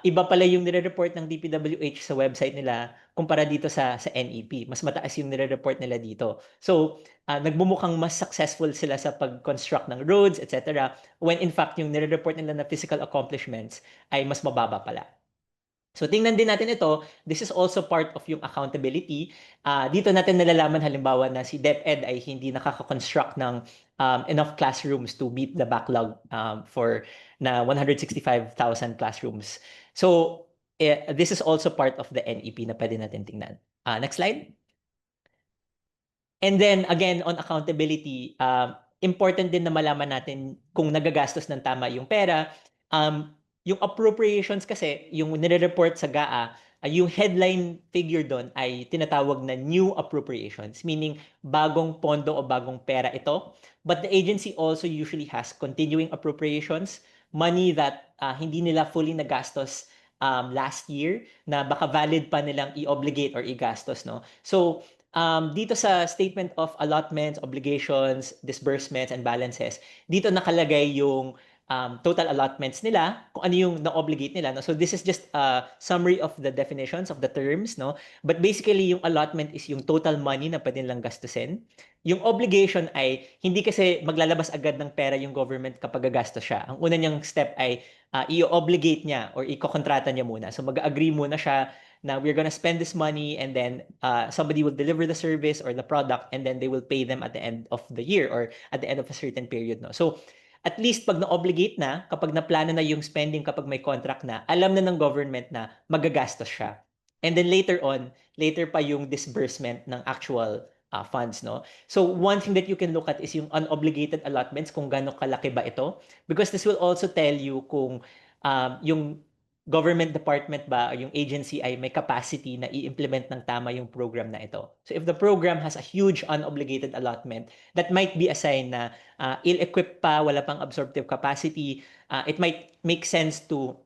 iba pala yung nire-report ng DPWH sa website nila kumpara dito sa NEP. Mas mataas yung nire-report nila dito. So, nagbumukhang mas successful sila sa pag-construct ng roads, etc. When in fact, yung nire-report nila na physical accomplishments ay mas mababa pala. So tingnan din natin ito. This is also part of yung accountability. Dito natin nalalaman halimbawa na si DepEd ay hindi nakaka-construct ng enough classrooms to meet the backlog for na 165,000 classrooms. So this is also part of the NEP na pwede natin tingnan. Next slide. And then again on accountability, important din na malaman natin kung nagagastos ng tama yung pera. Yung appropriations kasi, yung nire-report sa GAA, yung headline figure doon ay tinatawag na new appropriations, meaning bagong pondo o bagong pera ito. But the agency also usually has continuing appropriations, money that hindi nila fully nagastos last year na baka valid pa nilang i-obligate or i-gastos, no? So, dito sa statement of allotments, obligations, disbursements, and balances, dito nakalagay yung total allotments nila, kung ano yung na-obligate nila. No? So this is just a summary of the definitions of the terms. No? But basically, yung allotment is yung total money na pwede nilang gastusin. Yung obligation ay hindi kasi maglalabas agad ng pera yung government kapag gagastos siya. Ang una niyang step ay i-obligate niya or i-kontrata niya muna. So mag-agree muna siya na we're gonna spend this money and then somebody will deliver the service or the product and then they will pay them at the end of the year or at the end of a certain period. No? So at least pag na-obligate na, kapag naplano na yung spending, kapag may contract na, alam na ng government na magagastos siya. And then later on, later pa yung disbursement ng actual funds, no? So one thing that you can look at is yung unobligated allotments, kung gaano kalaki ba ito. Because this will also tell you kung yung government department ba o yung agency ay may capacity na i-implement ng tama yung program na ito. So if the program has a huge unobligated allotment, that might be a sign na ill-equipped pa, wala pang absorptive capacity, it might make sense to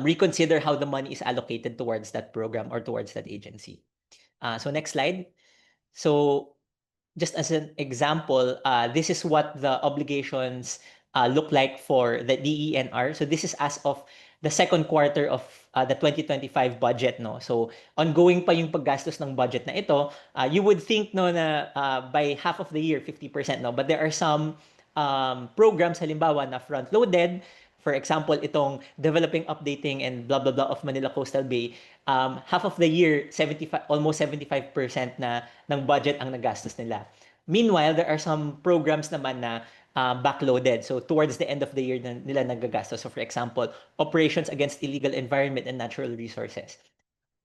reconsider how the money is allocated towards that program or towards that agency. So next slide. So just as an example, this is what the obligations look like for the DENR. So this is as of the second quarter of the 2025 budget, no? So ongoing pa yung paggastos ng budget na ito. You would think, no, na by half of the year 50%, no? But there are some programs halimbawa na front-loaded. For example, itong developing, updating, and blah blah blah of Manila Coastal Bay. Half of the year, almost 75% na ng budget ang nagastos nila. Meanwhile, there are some programs naman na backloaded. So towards the end of the year nila nagagastos. So for example, operations against illegal environment and natural resources.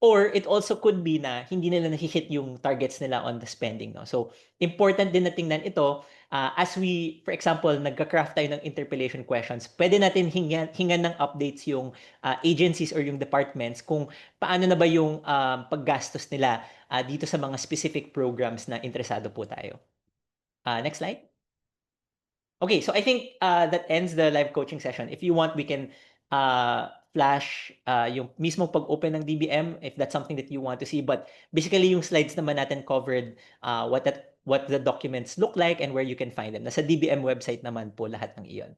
Or it also could be na hindi nila nahihit yung targets nila on the spending. No? So important din na tingnan ito as we, for example, nagka-craft tayo ng interpellation questions, pwede natin hingan ng updates yung agencies or yung departments kung paano na ba yung paggastos nila dito sa mga specific programs na interesado po tayo. Next slide. Okay, so I think that ends the live coaching session. If you want, we can flash yung mismo pag-open ng DBM if that's something that you want to see. But basically, yung slides naman natin covered what the documents look like and where you can find them. Nasa DBM website naman po lahat ng iyon.